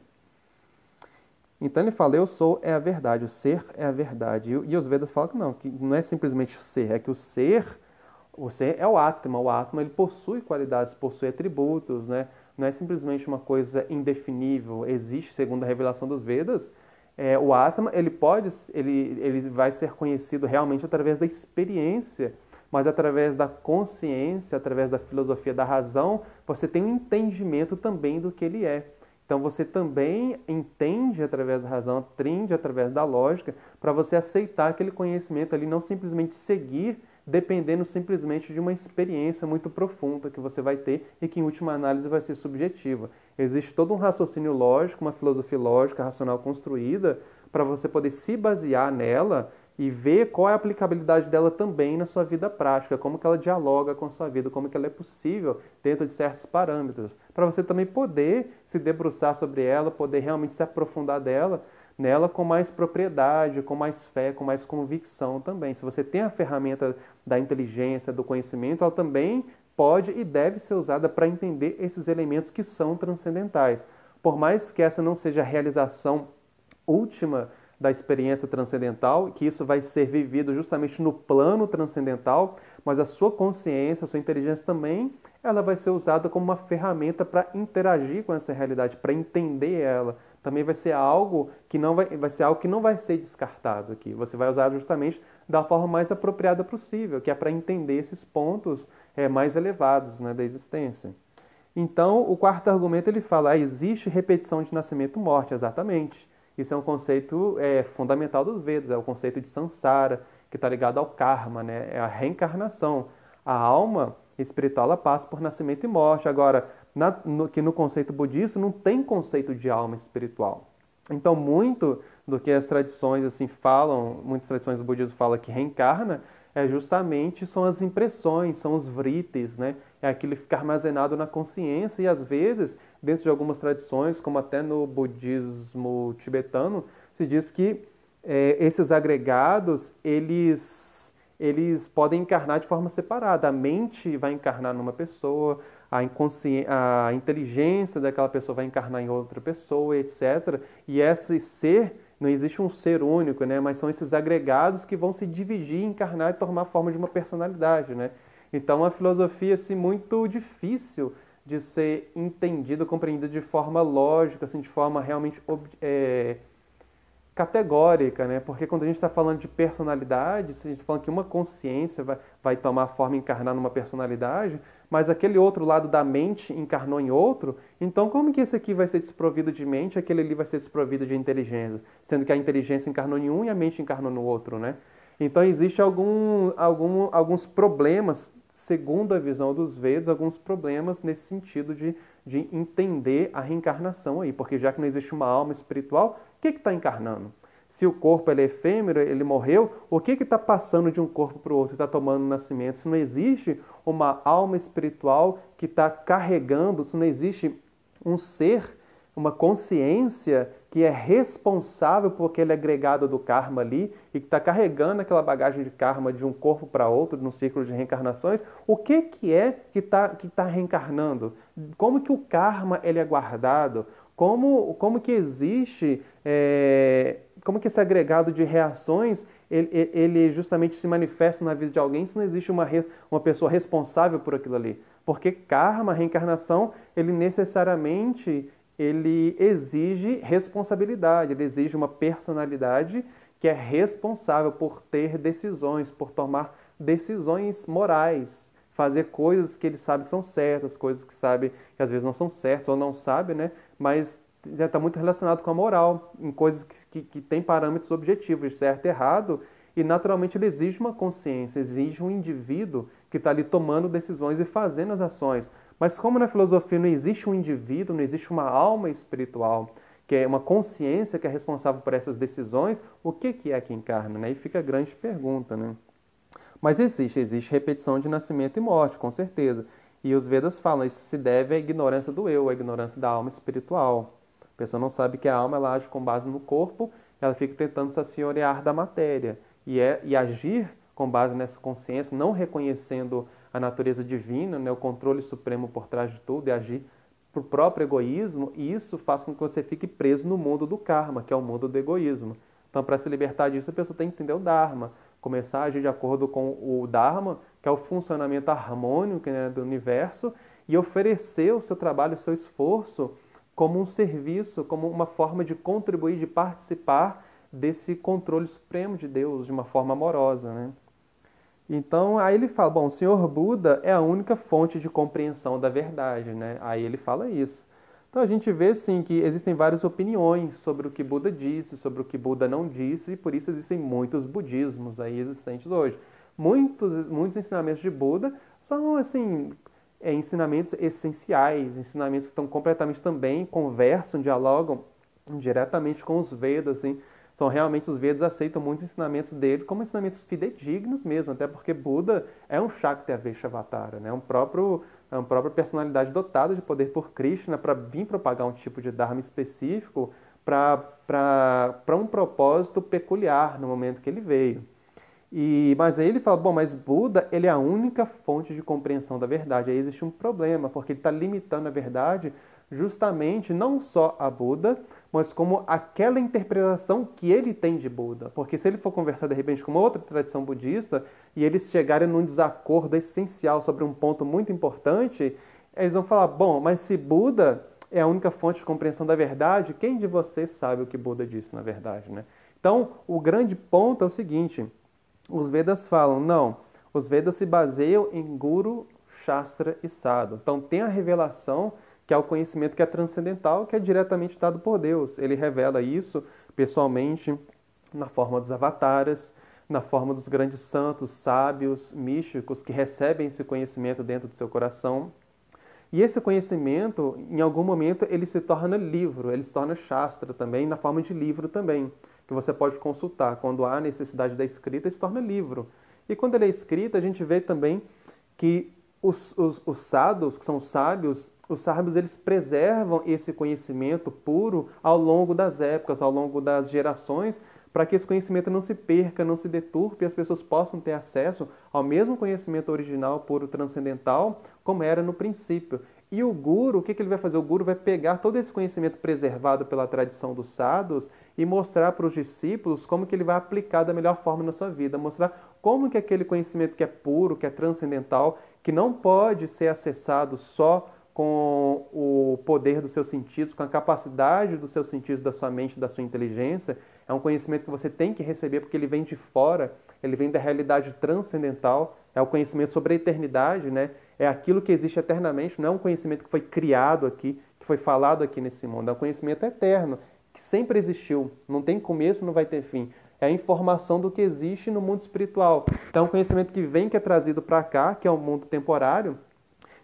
Então ele fala, eu sou é a verdade, o ser é a verdade. E os Vedas falam que não é simplesmente o ser, é que o ser é o Atma. O Atma, ele possui qualidades, possui atributos, né? Não é simplesmente uma coisa indefinível. Existe, segundo a revelação dos Vedas, o Atma, ele vai ser conhecido realmente através da experiência, mas através da consciência, através da filosofia da razão, você tem um entendimento também do que ele é. Então você também entende através da razão, aprende através da lógica, para você aceitar aquele conhecimento ali, não simplesmente seguir, dependendo simplesmente de uma experiência muito profunda que você vai ter e que, em última análise, vai ser subjetiva. Existe todo um raciocínio lógico, uma filosofia lógica, racional construída, para você poder se basear nela e ver qual é a aplicabilidade dela também na sua vida prática, como que ela dialoga com a sua vida, como que ela é possível dentro de certos parâmetros, para você também poder se debruçar sobre ela, poder realmente se aprofundar nela com mais propriedade, com mais fé, com mais convicção também. Se você tem a ferramenta da inteligência, do conhecimento, ela também pode e deve ser usada para entender esses elementos que são transcendentais. Por mais que essa não seja a realização última da experiência transcendental, que isso vai ser vivido justamente no plano transcendental, mas a sua consciência, a sua inteligência também, ela vai ser usada como uma ferramenta para interagir com essa realidade, para entender ela. Também vai ser algo que não vai ser descartado aqui. Você vai usar justamente da forma mais apropriada possível, que é para entender esses pontos mais elevados, né, da existência. Então, o quarto argumento ele fala, existe repetição de nascimento e morte, exatamente. Isso é um conceito fundamental dos Vedas, é o conceito de samsara, que está ligado ao karma, né? É a reencarnação. A alma espiritual ela passa por nascimento e morte. Agora, que no conceito budista não tem conceito de alma espiritual. Então, muito do que as tradições assim falam, muitas tradições do budismo falam que reencarna, são as impressões, são os vritis, né? É aquilo que fica armazenado na consciência e às vezes, dentro de algumas tradições, como até no budismo tibetano, se diz que esses agregados, eles podem encarnar de forma separada. A mente vai encarnar numa pessoa, a inteligência daquela pessoa vai encarnar em outra pessoa, etc. E esse ser, não existe um ser único, né? Mas são esses agregados que vão se dividir, encarnar e tomar forma de uma personalidade, né? Então, é uma filosofia assim, muito difícil de ser entendida, compreendida de forma lógica, assim, de forma realmente categórica, né? Porque quando a gente está falando de personalidade, se a gente está falando que uma consciência vai tomar forma e encarnar numa personalidade, mas aquele outro lado da mente encarnou em outro, então como que esse aqui vai ser desprovido de mente, aquele ali vai ser desprovido de inteligência, sendo que a inteligência encarnou em um e a mente encarnou no outro, né? Então existe alguns problemas, segundo a visão dos Vedas, alguns problemas nesse sentido de entender a reencarnação aí, porque já que não existe uma alma espiritual, o que está encarnando? Se o corpo ele é efêmero, ele morreu, o que está passando de um corpo para o outro, está tomando nascimento? Se não existe uma alma espiritual que está carregando, se não existe um ser, uma consciência que é responsável por aquele agregado do karma ali e que está carregando aquela bagagem de karma de um corpo para outro, num ciclo de reencarnações, o que é que tá reencarnando? Como que o karma ele é guardado? Como que existe, como que esse agregado de reações ele justamente se manifesta na vida de alguém se não existe uma pessoa responsável por aquilo ali? Porque karma, reencarnação, ele necessariamente ele exige responsabilidade, ele exige uma personalidade que é responsável por ter decisões, por tomar decisões morais, fazer coisas que ele sabe que são certas, coisas que sabe que às vezes não são certas ou não sabe, né? Mas já está muito relacionado com a moral, em coisas que têm parâmetros objetivos de certo e errado, e naturalmente ele exige uma consciência, exige um indivíduo que está ali tomando decisões e fazendo as ações. Mas como na filosofia não existe um indivíduo, não existe uma alma espiritual, que é uma consciência que é responsável por essas decisões, o que é que encarna? Né? E fica a grande pergunta, né? Mas existe repetição de nascimento e morte, com certeza. E os Vedas falam, isso se deve à ignorância do eu, à ignorância da alma espiritual. A pessoa não sabe que a alma ela age com base no corpo, ela fica tentando se assenhorear da matéria. E agir com base nessa consciência, não reconhecendo a natureza divina, né, o controle supremo por trás de tudo, e agir por próprio egoísmo, e isso faz com que você fique preso no mundo do karma, que é o mundo do egoísmo. Então, para se libertar disso, a pessoa tem que entender o Dharma, começar a agir de acordo com o Dharma, que é o funcionamento harmônico, né, do universo, e oferecer o seu trabalho, o seu esforço como um serviço, como uma forma de contribuir, de participar desse controle supremo de Deus de uma forma amorosa, né? Então, aí ele fala, bom, o Senhor Buda é a única fonte de compreensão da verdade, né? Aí ele fala isso. Então, a gente vê, sim, que existem várias opiniões sobre o que Buda disse, sobre o que Buda não disse, e por isso existem muitos budismos aí existentes hoje. Muitos ensinamentos de Buda são, assim, ensinamentos essenciais, ensinamentos que estão completamente também, conversam, dialogam diretamente com os Vedas, assim, são realmente os Vedas aceitam muitos ensinamentos dele como ensinamentos fidedignos mesmo, até porque Buda é um Shakti-Aveshavatara, né? É uma própria personalidade dotada de poder por Krishna para vir propagar um tipo de Dharma específico para um propósito peculiar no momento que ele veio. Mas aí ele fala, bom, mas Buda ele é a única fonte de compreensão da verdade. Aí existe um problema, porque ele está limitando a verdade justamente não só a Buda, mas como aquela interpretação que ele tem de Buda. Porque se ele for conversar de repente com uma outra tradição budista e eles chegarem num desacordo essencial sobre um ponto muito importante, eles vão falar, bom, mas se Buda é a única fonte de compreensão da verdade, quem de vocês sabe o que Buda disse na verdade, né? Então, o grande ponto é o seguinte, os Vedas falam, não, os Vedas se baseiam em Guru, Shastra e Sadhu. Então, tem a revelação que é o conhecimento que é transcendental, que é diretamente dado por Deus. Ele revela isso pessoalmente na forma dos avataras, na forma dos grandes santos, sábios, místicos, que recebem esse conhecimento dentro do seu coração. E esse conhecimento, em algum momento, ele se torna livro, ele se torna Shastra também, na forma de livro também, que você pode consultar. Quando há necessidade da escrita, ele se torna livro. E quando ele é escrito, a gente vê também que os sadhus, que são os sábios eles preservam esse conhecimento puro ao longo das épocas, ao longo das gerações, para que esse conhecimento não se perca, não se deturpe e as pessoas possam ter acesso ao mesmo conhecimento original, puro, transcendental, como era no princípio. E o Guru, o que ele vai fazer? O Guru vai pegar todo esse conhecimento preservado pela tradição dos sadhus e mostrar para os discípulos como que ele vai aplicar da melhor forma na sua vida, mostrar como que aquele conhecimento que é puro, que é transcendental, que não pode ser acessado só com o poder dos seus sentidos, com a capacidade dos seus sentidos, da sua mente, da sua inteligência. É um conhecimento que você tem que receber porque ele vem de fora, ele vem da realidade transcendental, é o conhecimento sobre a eternidade, né? É aquilo que existe eternamente, não é um conhecimento que foi criado aqui, que foi falado aqui nesse mundo. É um conhecimento eterno, que sempre existiu. Não tem começo, não vai ter fim. É a informação do que existe no mundo espiritual. Então, é um conhecimento que vem, que é trazido para cá, que é um mundo temporário.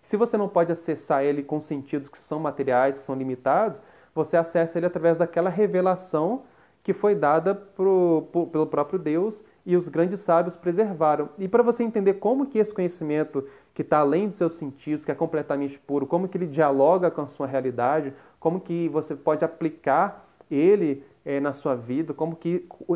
Se você não pode acessar ele com sentidos que são materiais, que são limitados, você acessa ele através daquela revelação que foi dada pelo próprio Deus e os grandes sábios preservaram. E para você entender como que esse conhecimento, que está além dos seus sentidos, que é completamente puro, como que ele dialoga com a sua realidade, como que você pode aplicar ele na sua vida,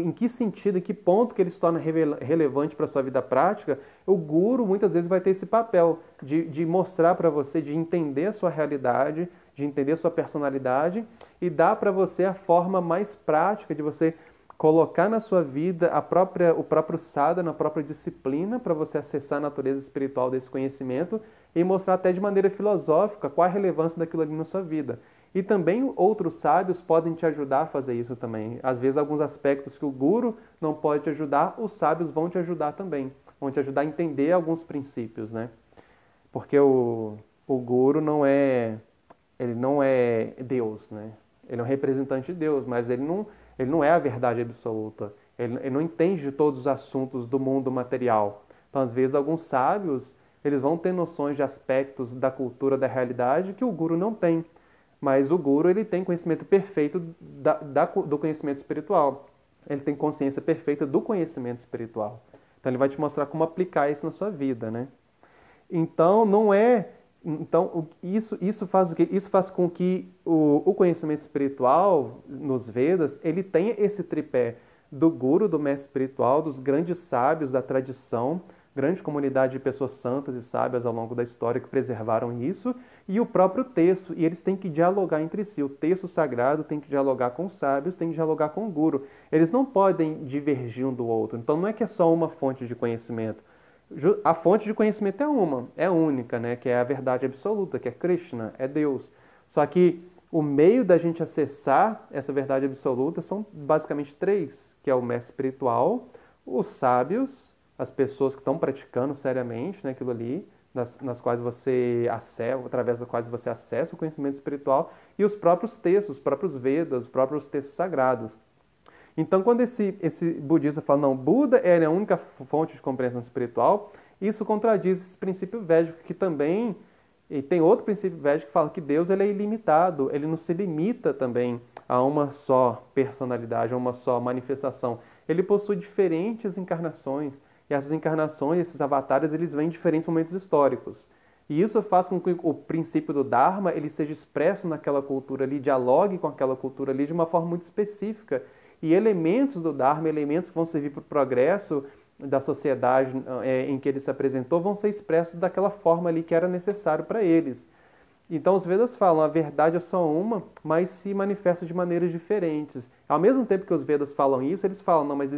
em que sentido, em que ponto que ele se torna relevante para a sua vida prática, o guru muitas vezes vai ter esse papel de mostrar para você, de entender a sua realidade, de entender a sua personalidade e dar para você a forma mais prática de você colocar na sua vida o próprio sadhana, a própria disciplina para você acessar a natureza espiritual desse conhecimento e mostrar até de maneira filosófica qual a relevância daquilo ali na sua vida. E também outros sábios podem te ajudar a fazer isso também. Às vezes, alguns aspectos que o guru não pode te ajudar, os sábios vão te ajudar também. Vão te ajudar a entender alguns princípios, né? Porque o guru ele não é Deus, né? Ele é um representante de Deus, mas ele não é a verdade absoluta. Ele não entende todos os assuntos do mundo material. Então, às vezes, alguns sábios, eles vão ter noções de aspectos da cultura, da realidade que o guru não tem. Mas o guru, ele tem conhecimento perfeito do conhecimento espiritual. Ele tem consciência perfeita do conhecimento espiritual. Então, ele vai te mostrar como aplicar isso na sua vida, né? Então, não é... Então, isso faz o quê? Isso faz com que o conhecimento espiritual, nos Vedas, ele tenha esse tripé do guru, do mestre espiritual, dos grandes sábios da tradição, grande comunidade de pessoas santas e sábias ao longo da história que preservaram isso, e o próprio texto, e eles têm que dialogar entre si. O texto sagrado tem que dialogar com os sábios, tem que dialogar com o guru. Eles não podem divergir um do outro. Então não é que é só uma fonte de conhecimento. A fonte de conhecimento é única, né? Que é a verdade absoluta, que é Krishna, é Deus. Só que o meio da gente acessar essa verdade absoluta são basicamente três, que é o mestre espiritual, os sábios, as pessoas que estão praticando seriamente, né, aquilo ali, nas quais você acessa, através das quais você acessa o conhecimento espiritual, e os próprios textos, os próprios Vedas, os próprios textos sagrados. Então, quando esse budista fala, não, Buda é a única fonte de compreensão espiritual, isso contradiz esse princípio védico, que também, e tem outro princípio védico que fala que Deus ele é ilimitado, ele não se limita também a uma só personalidade, a uma só manifestação. Ele possui diferentes encarnações, e essas encarnações, esses avatares, eles vêm em diferentes momentos históricos. E isso faz com que o princípio do Dharma ele seja expresso naquela cultura ali, dialogue com aquela cultura ali de uma forma muito específica. E elementos do Dharma, elementos que vão servir para o progresso da sociedade em que ele se apresentou, vão ser expressos daquela forma ali que era necessário para eles. Então os Vedas falam, a verdade é só uma, mas se manifesta de maneiras diferentes. Ao mesmo tempo que os Vedas falam isso, eles falam, não, mas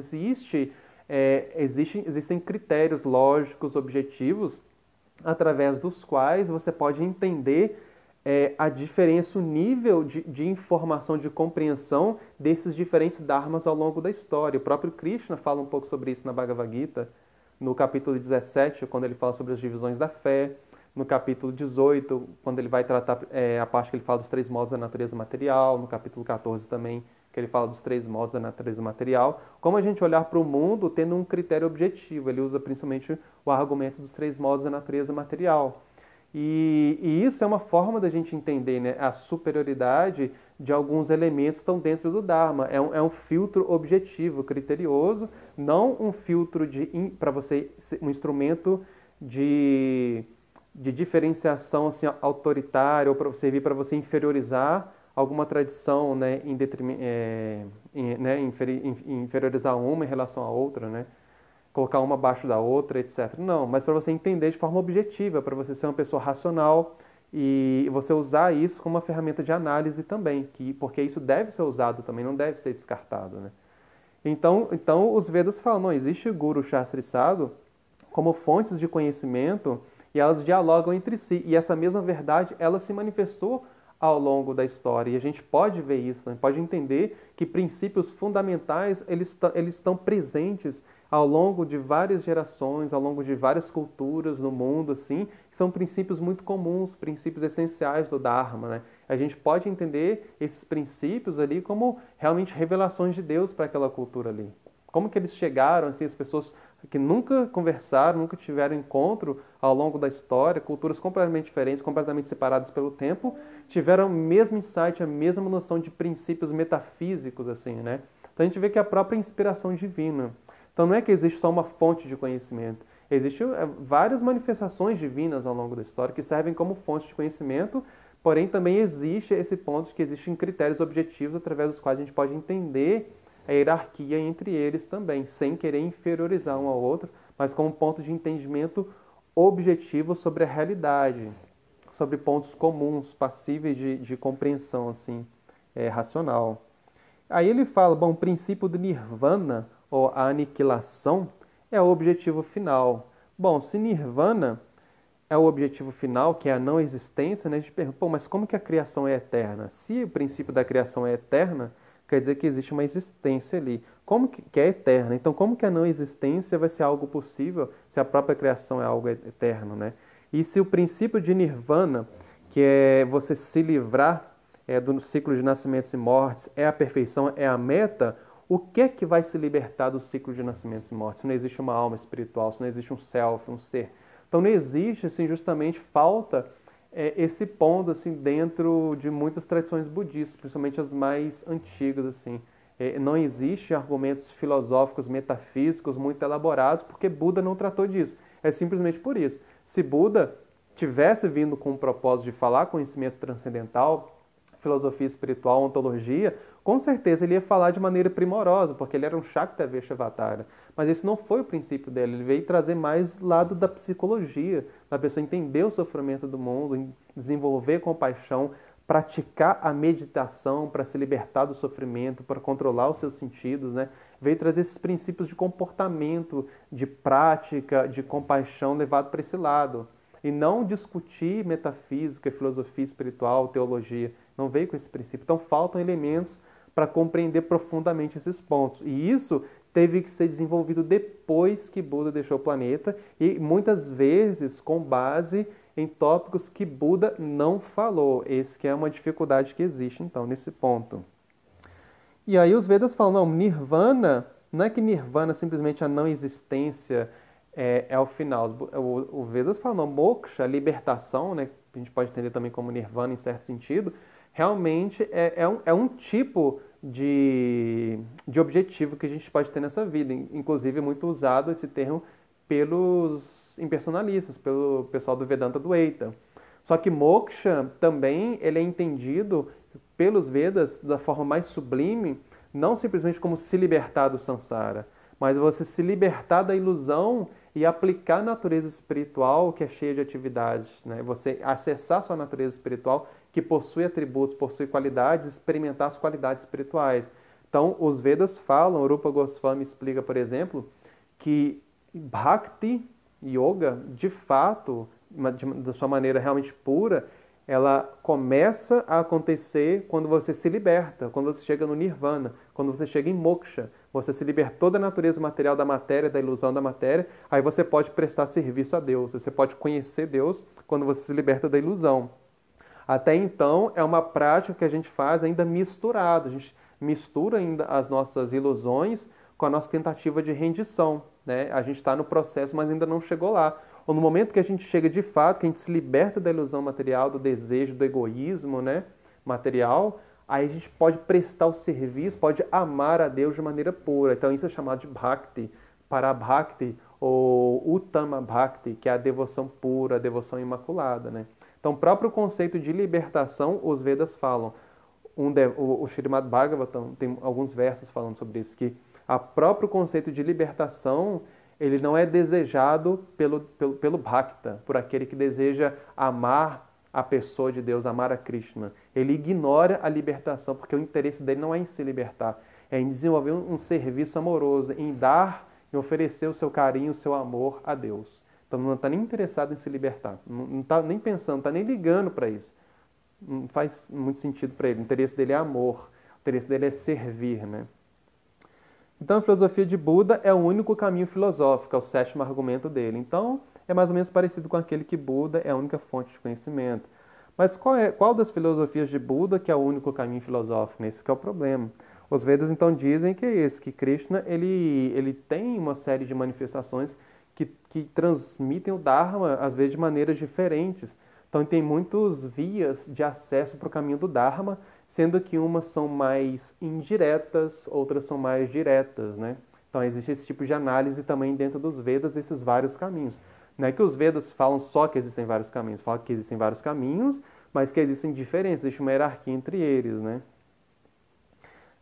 existem critérios lógicos, objetivos, através dos quais você pode entender a diferença, o nível de informação, de compreensão desses diferentes dharmas ao longo da história. O próprio Krishna fala um pouco sobre isso na Bhagavad Gita, no capítulo 17, quando ele fala sobre as divisões da fé, no capítulo 18, quando ele vai tratar a parte que ele fala dos três modos da natureza material, no capítulo 14 também, que ele fala dos três modos da natureza material, como a gente olhar para o mundo tendo um critério objetivo. Ele usa principalmente o argumento dos três modos da natureza material. E isso é uma forma da gente entender, né, a superioridade de alguns elementos que estão dentro do Dharma. É um filtro objetivo, criterioso, não um filtro para você, um instrumento de diferenciação assim, autoritária, ou servir para você inferiorizar alguma tradição, né, inferiorizar uma em relação à outra, né? Colocar uma abaixo da outra, etc. Não, mas para você entender de forma objetiva, para você ser uma pessoa racional e você usar isso como uma ferramenta de análise também, porque isso deve ser usado também, não deve ser descartado, né? Então os Vedas falam, não, existe Guru, Shastra e Sadhu como fontes de conhecimento e elas dialogam entre si. E essa mesma verdade, ela se manifestou ao longo da história. E a gente pode ver isso, né? Pode entender que princípios fundamentais eles estão presentes ao longo de várias gerações, ao longo de várias culturas no mundo, assim, são princípios muito comuns, princípios essenciais do Dharma, né? A gente pode entender esses princípios ali como realmente revelações de Deus para aquela cultura ali. Como que eles chegaram, assim, as pessoas que nunca conversaram, nunca tiveram encontro ao longo da história, culturas completamente diferentes, completamente separadas pelo tempo, tiveram o mesmo insight, a mesma noção de princípios metafísicos, assim, né? Então a gente vê que é a própria inspiração divina. Então não é que existe só uma fonte de conhecimento. Existem várias manifestações divinas ao longo da história que servem como fonte de conhecimento, porém também existe esse ponto de que existem critérios objetivos através dos quais a gente pode entender a hierarquia entre eles também, sem querer inferiorizar um ao outro, mas como ponto de entendimento objetivo sobre a realidade, sobre pontos comuns, passíveis de compreensão assim, racional. Aí ele fala, bom, o princípio do nirvana, ou a aniquilação, é o objetivo final. Bom, se nirvana é o objetivo final, que é a não existência, né? A gente pergunta, pô, mas como que a criação é eterna? Se o princípio da criação é eterna, quer dizer que existe uma existência ali. Como que é eterna? Então, como que a não existência vai ser algo possível se a própria criação é algo eterno, né? E se o princípio de nirvana, que é você se livrar do ciclo de nascimentos e mortes, é a perfeição, é a meta, o que é que vai se libertar do ciclo de nascimentos e mortes? Se não existe uma alma espiritual, se não existe um self, um ser. Então não existe, assim, justamente falta esse ponto assim dentro de muitas tradições budistas, principalmente as mais antigas, assim. Não existe argumentos filosóficos, metafísicos muito elaborados, porque Buda não tratou disso. É simplesmente por isso. Se Buda tivesse vindo com o propósito de falar conhecimento transcendental, filosofia espiritual, ontologia, com certeza ele ia falar de maneira primorosa, porque ele era um Shaktaveshavatara. Mas esse não foi o princípio dele, ele veio trazer mais lado da psicologia, da pessoa entender o sofrimento do mundo, desenvolver compaixão, praticar a meditação para se libertar do sofrimento, para controlar os seus sentidos, né? Veio trazer esses princípios de comportamento, de prática, de compaixão levado para esse lado. E não discutir metafísica, filosofia espiritual, teologia. Não veio com esse princípio. Então faltam elementos para compreender profundamente esses pontos. E isso teve que ser desenvolvido depois que Buda deixou o planeta e muitas vezes com base em tópicos que Buda não falou. Esse que é uma dificuldade que existe, então, nesse ponto. E aí os Vedas falam, não, Nirvana, não é que Nirvana é simplesmente a não existência é o final. O Vedas fala, não, Moksha, a libertação, né, que a gente pode entender também como Nirvana em certo sentido, realmente é um tipo de objetivo que a gente pode ter nessa vida. Inclusive, é muito usado esse termo pelos impersonalistas, pelo pessoal do Vedanta Dvaita. Só que moksha também ele é entendido pelos Vedas da forma mais sublime, não simplesmente como se libertar do samsara, mas você se libertar da ilusão e aplicar a natureza espiritual que é cheia de atividades, né? Você acessar sua natureza espiritual que possui atributos, possui qualidades, experimentar as qualidades espirituais. Então, os Vedas falam, Rupa Goswami explica, por exemplo, que Bhakti Yoga, de fato, da sua maneira realmente pura, ela começa a acontecer quando você se liberta, quando você chega no Nirvana, quando você chega em Moksha. Você se libertou da natureza material da matéria, da ilusão da matéria, aí você pode prestar serviço a Deus, você pode conhecer Deus quando você se liberta da ilusão. Até então, é uma prática que a gente faz ainda misturado, a gente mistura ainda as nossas ilusões com a nossa tentativa de rendição, né? A gente está no processo, mas ainda não chegou lá. Ou no momento que a gente chega de fato, que a gente se liberta da ilusão material, do desejo, do egoísmo, né, material, aí a gente pode prestar o serviço, pode amar a Deus de maneira pura. Então isso é chamado de Bhakti, Parabhakti ou Uttama Bhakti, que é a devoção pura, a devoção imaculada, né? Então o próprio conceito de libertação, os Vedas falam. O Srimad Bhagavatam tem alguns versos falando sobre isso, que o próprio conceito de libertação ele não é desejado pelo Bhakta, por aquele que deseja amar a pessoa de Deus, amar a Krishna. Ele ignora a libertação, porque o interesse dele não é em se libertar, é em desenvolver um serviço amoroso, em dar e oferecer o seu carinho, o seu amor a Deus. Então não está nem interessado em se libertar, não está nem pensando, não está nem ligando para isso. não faz muito sentido para ele. O interesse dele é amor, o interesse dele é servir, né? Então, a filosofia de Buda é o único caminho filosófico, é o sétimo argumento dele. Então, é mais ou menos parecido com aquele que Buda é a única fonte de conhecimento. Mas qual das filosofias de Buda que é o único caminho filosófico? Esse que é o problema. Os Vedas, então, dizem que é isso, que Krishna ele tem uma série de manifestações que transmitem o Dharma, às vezes, de maneiras diferentes. Então, tem muitas vias de acesso para o caminho do Dharma, sendo que umas são mais indiretas, outras são mais diretas, né? Então, existe esse tipo de análise também dentro dos Vedas, esses vários caminhos. Não é que os Vedas falam só que existem vários caminhos, falam que existem vários caminhos, mas que existem diferenças, existe uma hierarquia entre eles, né?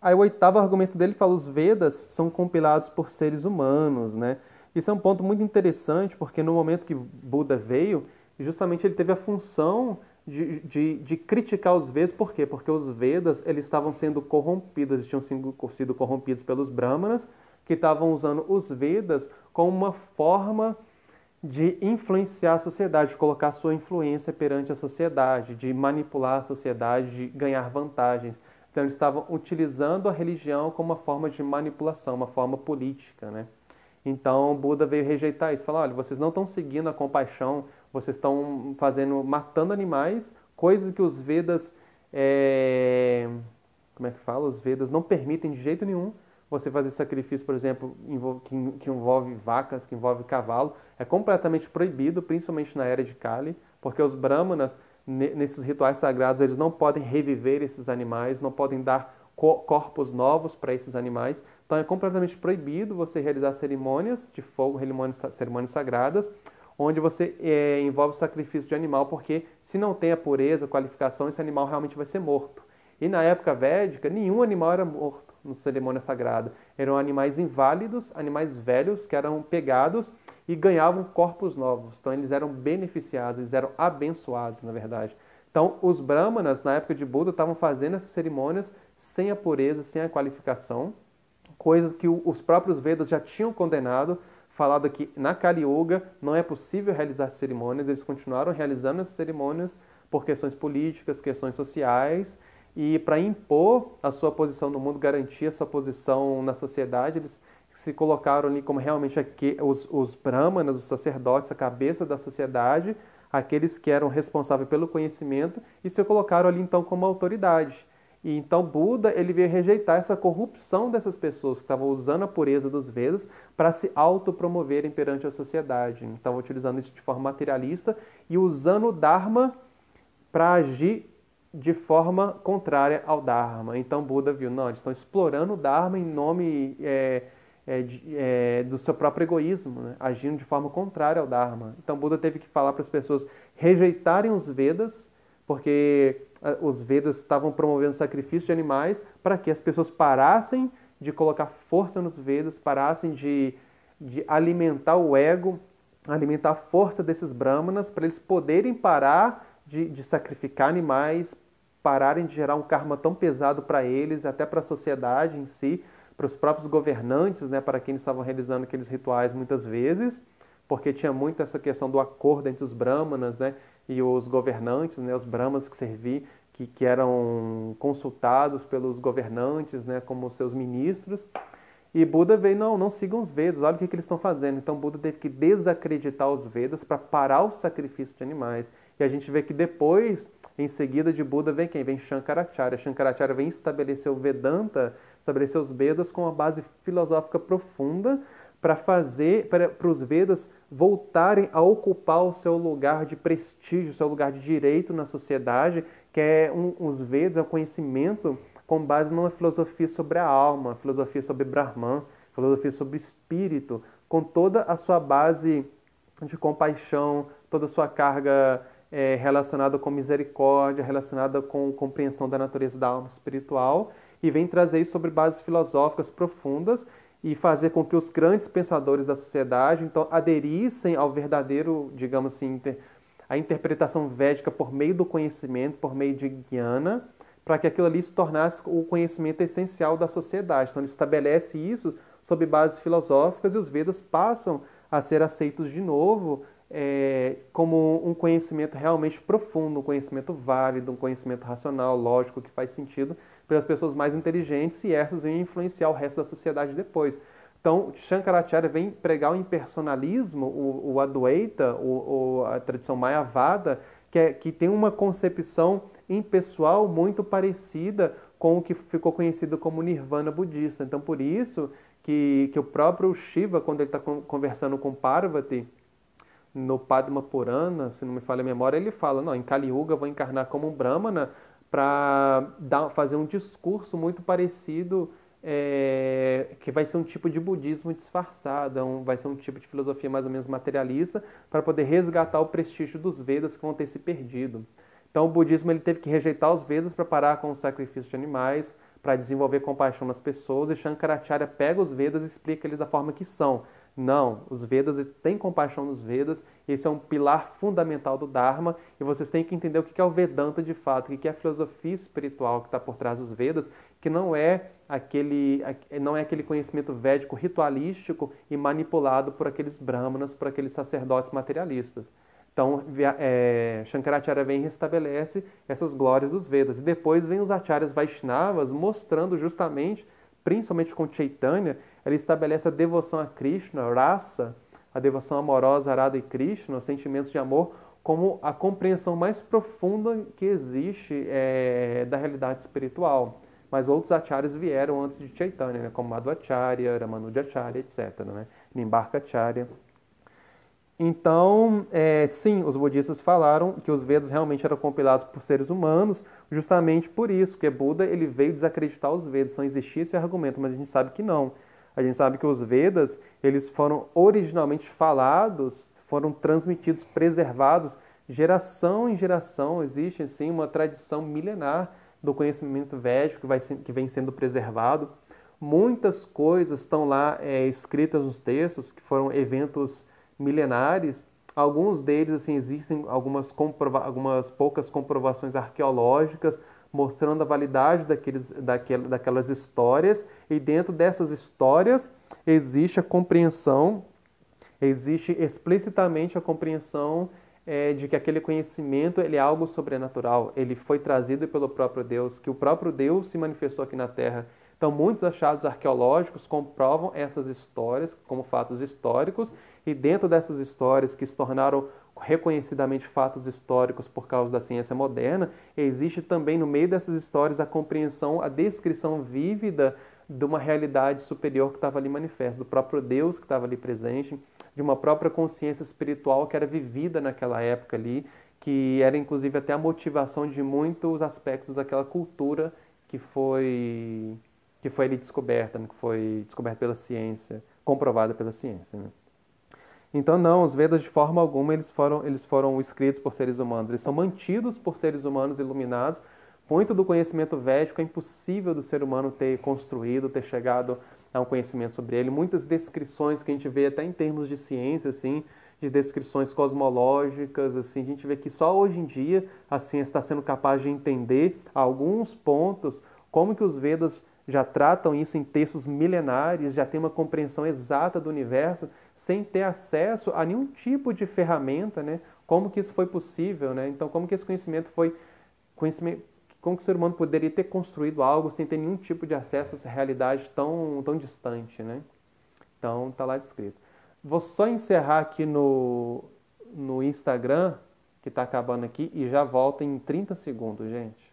Aí o oitavo argumento dele fala: os Vedas são compilados por seres humanos, né? Isso é um ponto muito interessante, porque no momento que Buda veio, justamente ele teve a função de criticar os Vedas. Por quê? Porque os Vedas eles estavam sendo corrompidos, eles tinham sido corrompidos pelos Brahmanas, que estavam usando os Vedas como uma forma de influenciar a sociedade, de colocar sua influência perante a sociedade, de manipular a sociedade, de ganhar vantagens. Então, eles estavam utilizando a religião como uma forma de manipulação, uma forma política, né? Então, Buda veio rejeitar isso, falar: olha, vocês não estão seguindo a compaixão, vocês estão matando animais, coisas que os Vedas, como é que fala? Os Vedas não permitem de jeito nenhum. Você fazer sacrifício, por exemplo, que envolve vacas, que envolve cavalo, é completamente proibido, principalmente na era de Kali, porque os Brahmanas, nesses rituais sagrados, eles não podem reviver esses animais, não podem dar corpos novos para esses animais. Então é completamente proibido você realizar cerimônias de fogo, cerimônias sagradas, onde você envolve o sacrifício de animal, porque se não tem a pureza, a qualificação, esse animal realmente vai ser morto. E na época védica, nenhum animal era morto na cerimônia sagrada. Eram animais inválidos, animais velhos, que eram pegados e ganhavam corpos novos. Então eles eram beneficiados, eles eram abençoados, na verdade. Então os brahmanas, na época de Buda, estavam fazendo essas cerimônias sem a pureza, sem a qualificação, coisas que os próprios Vedas já tinham condenado, falado que na Kali Yuga não é possível realizar cerimônias. Eles continuaram realizando essas cerimônias por questões políticas, questões sociais, e para impor a sua posição no mundo, garantir a sua posição na sociedade, eles se colocaram ali como realmente os brahmanas, os sacerdotes, a cabeça da sociedade, aqueles que eram responsáveis pelo conhecimento, e se colocaram ali então como autoridade. E então Buda ele veio rejeitar essa corrupção dessas pessoas que estavam usando a pureza dos Vedas para se autopromoverem perante a sociedade. Então utilizando isso de forma materialista e usando o Dharma para agir de forma contrária ao Dharma. Então Buda viu: não, eles estão explorando o Dharma em nome do seu próprio egoísmo, né? Agindo de forma contrária ao Dharma. Então Buda teve que falar para as pessoas rejeitarem os Vedas, porque os Vedas estavam promovendo sacrifício de animais, para que as pessoas parassem de colocar força nos Vedas, parassem de alimentar o ego, alimentar a força desses brahmanas, para eles poderem parar de sacrificar animais, pararem de gerar um karma tão pesado para eles, até para a sociedade em si, para os próprios governantes, né, para quem estavam realizando aqueles rituais muitas vezes, porque tinha muito essa questão do acordo entre os brahmanas, né, e os governantes, né, os brahmanas que serviam, que eram consultados pelos governantes, né, como seus ministros. E Buda veio: não sigam os Vedas, olha o que eles estão fazendo. Então Buda teve que desacreditar os Vedas para parar o sacrifício de animais. E a gente vê que depois, em seguida de Buda, vem quem? Vem Shankaracharya. Shankaracharya vem estabelecer o Vedanta, estabelecer os Vedas com uma base filosófica profunda, para os Vedas voltarem a ocupar o seu lugar de prestígio, o seu lugar de direito na sociedade, que é os Vedas, é o conhecimento com base numa filosofia sobre a alma, filosofia sobre Brahman, filosofia sobre espírito, com toda a sua base de compaixão, toda a sua carga relacionada com misericórdia, relacionada com compreensão da natureza da alma espiritual, e vem trazer isso sobre bases filosóficas profundas e fazer com que os grandes pensadores da sociedade então aderissem ao verdadeiro, digamos assim, a interpretação védica por meio do conhecimento, por meio de jnana, para que aquilo ali se tornasse o conhecimento essencial da sociedade. Então ele estabelece isso sob bases filosóficas, e os Vedas passam a ser aceitos de novo como um conhecimento realmente profundo, um conhecimento válido, um conhecimento racional, lógico, que faz sentido para as pessoas mais inteligentes e essas vêm influenciar o resto da sociedade depois. Então, Shankaracharya vem pregar o impersonalismo, o Adwaita, a tradição Mayavada, que tem uma concepção impessoal muito parecida com o que ficou conhecido como Nirvana budista. Então, por isso que o próprio Shiva, quando ele está conversando com Parvati, no Padma Purana, se não me falha a memória, ele fala, não, em Kali Yuga eu vou encarnar como um Brahmana para fazer um discurso muito parecido, que vai ser um tipo de budismo disfarçado, vai ser um tipo de filosofia mais ou menos materialista, para poder resgatar o prestígio dos Vedas que vão ter se perdido. Então o budismo ele teve que rejeitar os Vedas para parar com o sacrifício de animais, para desenvolver compaixão nas pessoas, e Shankaracharya pega os Vedas e explica eles da forma que são. Não, os Vedas têm compaixão nos Vedas, esse é um pilar fundamental do Dharma, e vocês têm que entender o que é o Vedanta de fato, o que é a filosofia espiritual que está por trás dos Vedas, que não é aquele conhecimento védico ritualístico e manipulado por aqueles brahmanas, por aqueles sacerdotes materialistas. Então, Shankaracharya vem e restabelece essas glórias dos Vedas. E depois vem os Acharyas Vaishnavas mostrando justamente, principalmente com Chaitanya, ele estabelece a devoção a Krishna, rasa, a devoção amorosa a Radha e Krishna, os sentimentos de amor, como a compreensão mais profunda que existe da realidade espiritual. Mas outros acharyas vieram antes de Chaitanya, né? Como Madhvacharya, Ramanujacharya, etc. Né? Nimbarkacharya. Então, sim, os budistas falaram que os Vedas realmente eram compilados por seres humanos, justamente por isso, porque Buda ele veio desacreditar os Vedas. Então existia esse argumento, mas a gente sabe que não. A gente sabe que os Vedas, eles foram originalmente falados, foram transmitidos, preservados, geração em geração. Existe, sim, uma tradição milenar do conhecimento védico que vem sendo preservado. Muitas coisas estão lá escritas nos textos, que foram eventos milenares. Alguns deles, assim, existem algumas poucas comprovações arqueológicas mostrando a validade daquelas histórias, e dentro dessas histórias existe a compreensão, existe explicitamente a compreensão de que aquele conhecimento ele é algo sobrenatural, ele foi trazido pelo próprio Deus, que o próprio Deus se manifestou aqui na Terra. Então, muitos achados arqueológicos comprovam essas histórias como fatos históricos, e dentro dessas histórias que se tornaram reconhecidamente fatos históricos por causa da ciência moderna, existe também no meio dessas histórias a compreensão, a descrição vívida de uma realidade superior que estava ali manifesta, do próprio Deus que estava ali presente, de uma própria consciência espiritual que era vivida naquela época ali, que era inclusive até a motivação de muitos aspectos daquela cultura que foi ali descoberta, né? Que foi descoberta pela ciência, comprovada pela ciência. Né? Então, não, os Vedas de forma alguma eles foram escritos por seres humanos, eles são mantidos por seres humanos iluminados. Muito do conhecimento védico é impossível do ser humano ter construído, ter chegado a um conhecimento sobre ele. Muitas descrições que a gente vê até em termos de ciência, assim, de descrições cosmológicas, assim, a gente vê que só hoje em dia a ciência está sendo capaz de entender alguns pontos, como que os Vedas já tratam isso em textos milenares, já tem uma compreensão exata do universo, sem ter acesso a nenhum tipo de ferramenta, né? Como que isso foi possível, né? Então, como que esse conhecimento como que o ser humano poderia ter construído algo sem ter nenhum tipo de acesso a essa realidade tão distante, né? Então, está lá descrito. Vou só encerrar aqui no Instagram, que está acabando aqui, e já volto em 30 segundos, gente.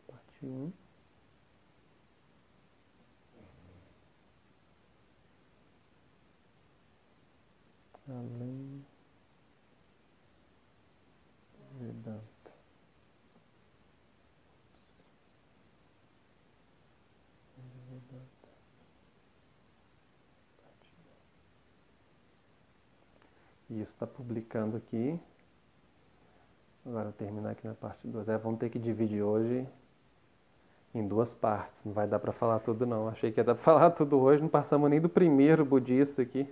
Parte 1. Além Vedanta. Isso, está publicando aqui. Agora, terminar aqui na parte 2. Vamos ter que dividir hoje em duas partes. Não vai dar para falar tudo, não. Achei que ia dar para falar tudo hoje. Não passamos nem do primeiro budista aqui.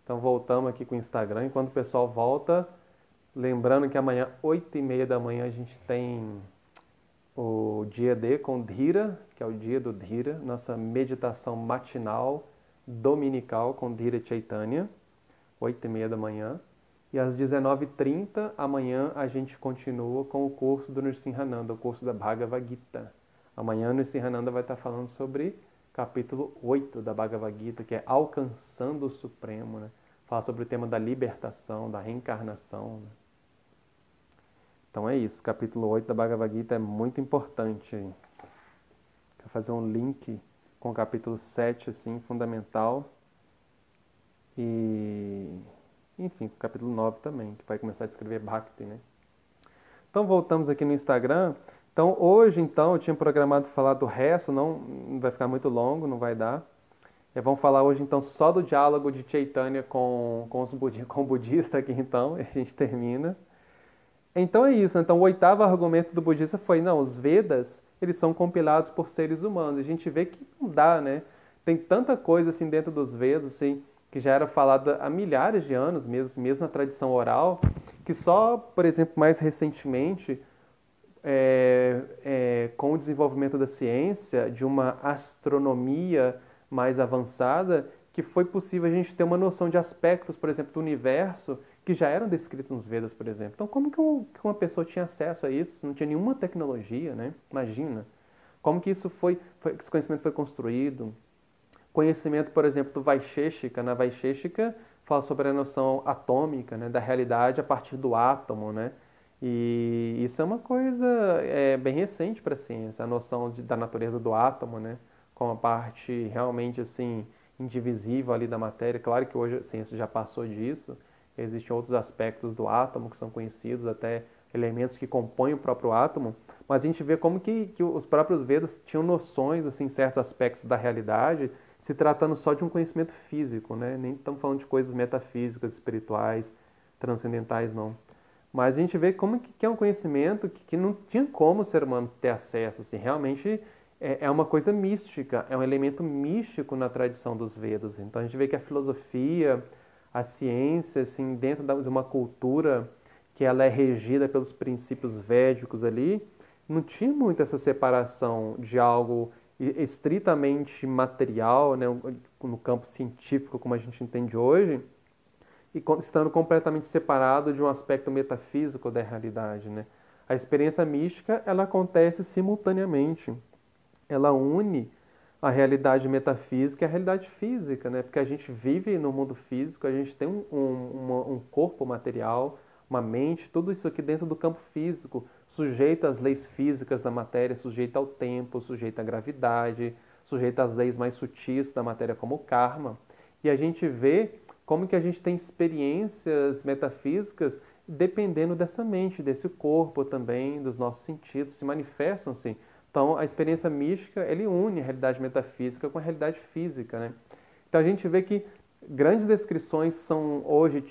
Então, voltamos aqui com o Instagram. Enquanto o pessoal volta, lembrando que amanhã, 8h30 da manhã, a gente tem o dia D com Dhira, que é o dia do Dhira, nossa meditação matinal, dominical com Dhira Chaitanya, 8h30 da manhã. E às 19h30, amanhã, a gente continua com o curso do Nrsimhananda, o curso da Bhagavad Gita. Amanhã o Nrsimhananda vai estar falando sobre capítulo 8 da Bhagavad Gita, que é Alcançando o Supremo, né? Fala sobre o tema da libertação, da reencarnação, né? Então é isso, capítulo 8 da Bhagavad Gita é muito importante. Quero fazer um link com o capítulo 7, assim, fundamental. E, enfim, com o capítulo 9 também, que vai começar a descrever Bhakti, né? Então voltamos aqui no Instagram. Então hoje, então, eu tinha programado falar do resto, não vai ficar muito longo, não vai dar. Vamos falar hoje, então, só do diálogo de Chaitanya com o budista aqui, então, e a gente termina. Então é isso, né? Então o oitavo argumento do budista foi, não, os Vedas, eles são compilados por seres humanos. A gente vê que não dá, né? Tem tanta coisa assim dentro dos Vedas, assim, que já era falada há milhares de anos, mesmo na tradição oral, que só, por exemplo, mais recentemente, com o desenvolvimento da ciência, de uma astronomia mais avançada, que foi possível a gente ter uma noção de aspectos, por exemplo, do universo, que já eram descritos nos Vedas, por exemplo. Então, como que uma pessoa tinha acesso a isso? Não tinha nenhuma tecnologia, né? Imagina. Como que esse conhecimento foi construído? Conhecimento, por exemplo, do Vaisheshika. Na Vaisheshika fala sobre a noção atômica, né? Da realidade a partir do átomo, né? E isso é uma coisa bem recente para a ciência, a noção da natureza do átomo, né? Com a parte realmente assim indivisível ali da matéria. Claro que hoje a ciência já passou disso. Existem outros aspectos do átomo que são conhecidos, até elementos que compõem o próprio átomo, mas a gente vê como que os próprios Vedas tinham noções, assim, em certos aspectos da realidade, se tratando só de um conhecimento físico, né? Nem estamos falando de coisas metafísicas, espirituais, transcendentais, não. Mas a gente vê como que é um conhecimento que não tinha como o ser humano ter acesso, assim, realmente é uma coisa mística, é um elemento místico na tradição dos Vedas. Então a gente vê que a filosofia, a ciência, assim, dentro de uma cultura que ela é regida pelos princípios védicos ali, não tinha muito essa separação de algo estritamente material, né, no campo científico, como a gente entende hoje, e estando completamente separado de um aspecto metafísico da realidade, né? A experiência mística, ela acontece simultaneamente. Ela une a realidade metafísica e a realidade física, né? Porque a gente vive no mundo físico, a gente tem um corpo material, uma mente, tudo isso aqui dentro do campo físico, sujeito às leis físicas da matéria, sujeito ao tempo, sujeito à gravidade, sujeito às leis mais sutis da matéria, como o karma. E a gente vê como que a gente tem experiências metafísicas dependendo dessa mente, desse corpo também, dos nossos sentidos, se manifestam assim. Então, a experiência mística, ele une a realidade metafísica com a realidade física, né? Então, a gente vê que grandes descrições são hoje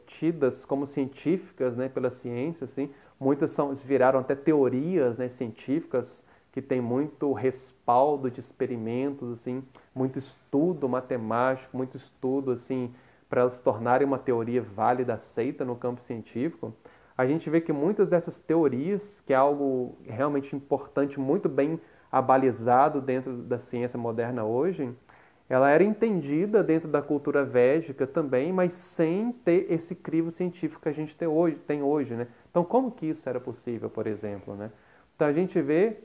tidas como científicas, né, pela ciência, assim. Muitas viraram até teorias, né, científicas que têm muito respaldo de experimentos, assim, muito estudo matemático, muito estudo, assim, para elas se tornarem uma teoria válida, aceita no campo científico. A gente vê que muitas dessas teorias, que é algo realmente importante, muito bem abalizado dentro da ciência moderna hoje, ela era entendida dentro da cultura védica também, mas sem ter esse crivo científico que a gente tem hoje, né? Então, como que isso era possível, por exemplo, né? Então, a gente vê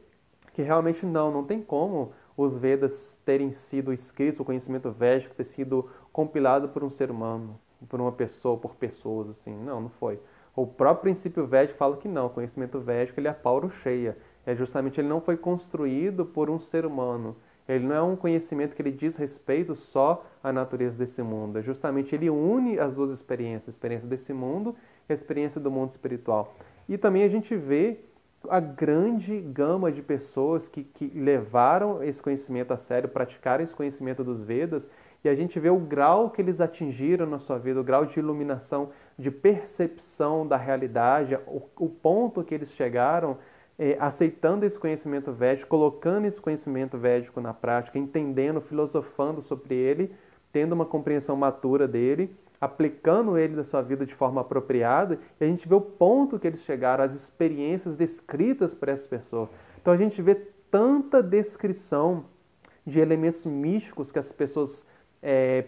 que realmente não tem como os Vedas terem sido escritos, o conhecimento védico ter sido compilado por um ser humano, por uma pessoa, por pessoas, assim. Não foi. O próprio princípio védico fala que não, o conhecimento védico ele é paurucheia. Justamente ele não foi construído por um ser humano. Ele não é um conhecimento que ele diz respeito só à natureza desse mundo. Justamente ele une as duas experiências, a experiência desse mundo e a experiência do mundo espiritual. E também a gente vê a grande gama de pessoas que levaram esse conhecimento a sério, praticaram esse conhecimento dos Vedas, e a gente vê o grau que eles atingiram na sua vida, o grau de iluminação, de percepção da realidade, o ponto que eles chegaram aceitando esse conhecimento védico, colocando esse conhecimento védico na prática, entendendo, filosofando sobre ele, tendo uma compreensão matura dele, aplicando ele na sua vida de forma apropriada, e a gente vê o ponto que eles chegaram, as experiências descritas por essas pessoas. Então a gente vê tanta descrição de elementos místicos que as pessoas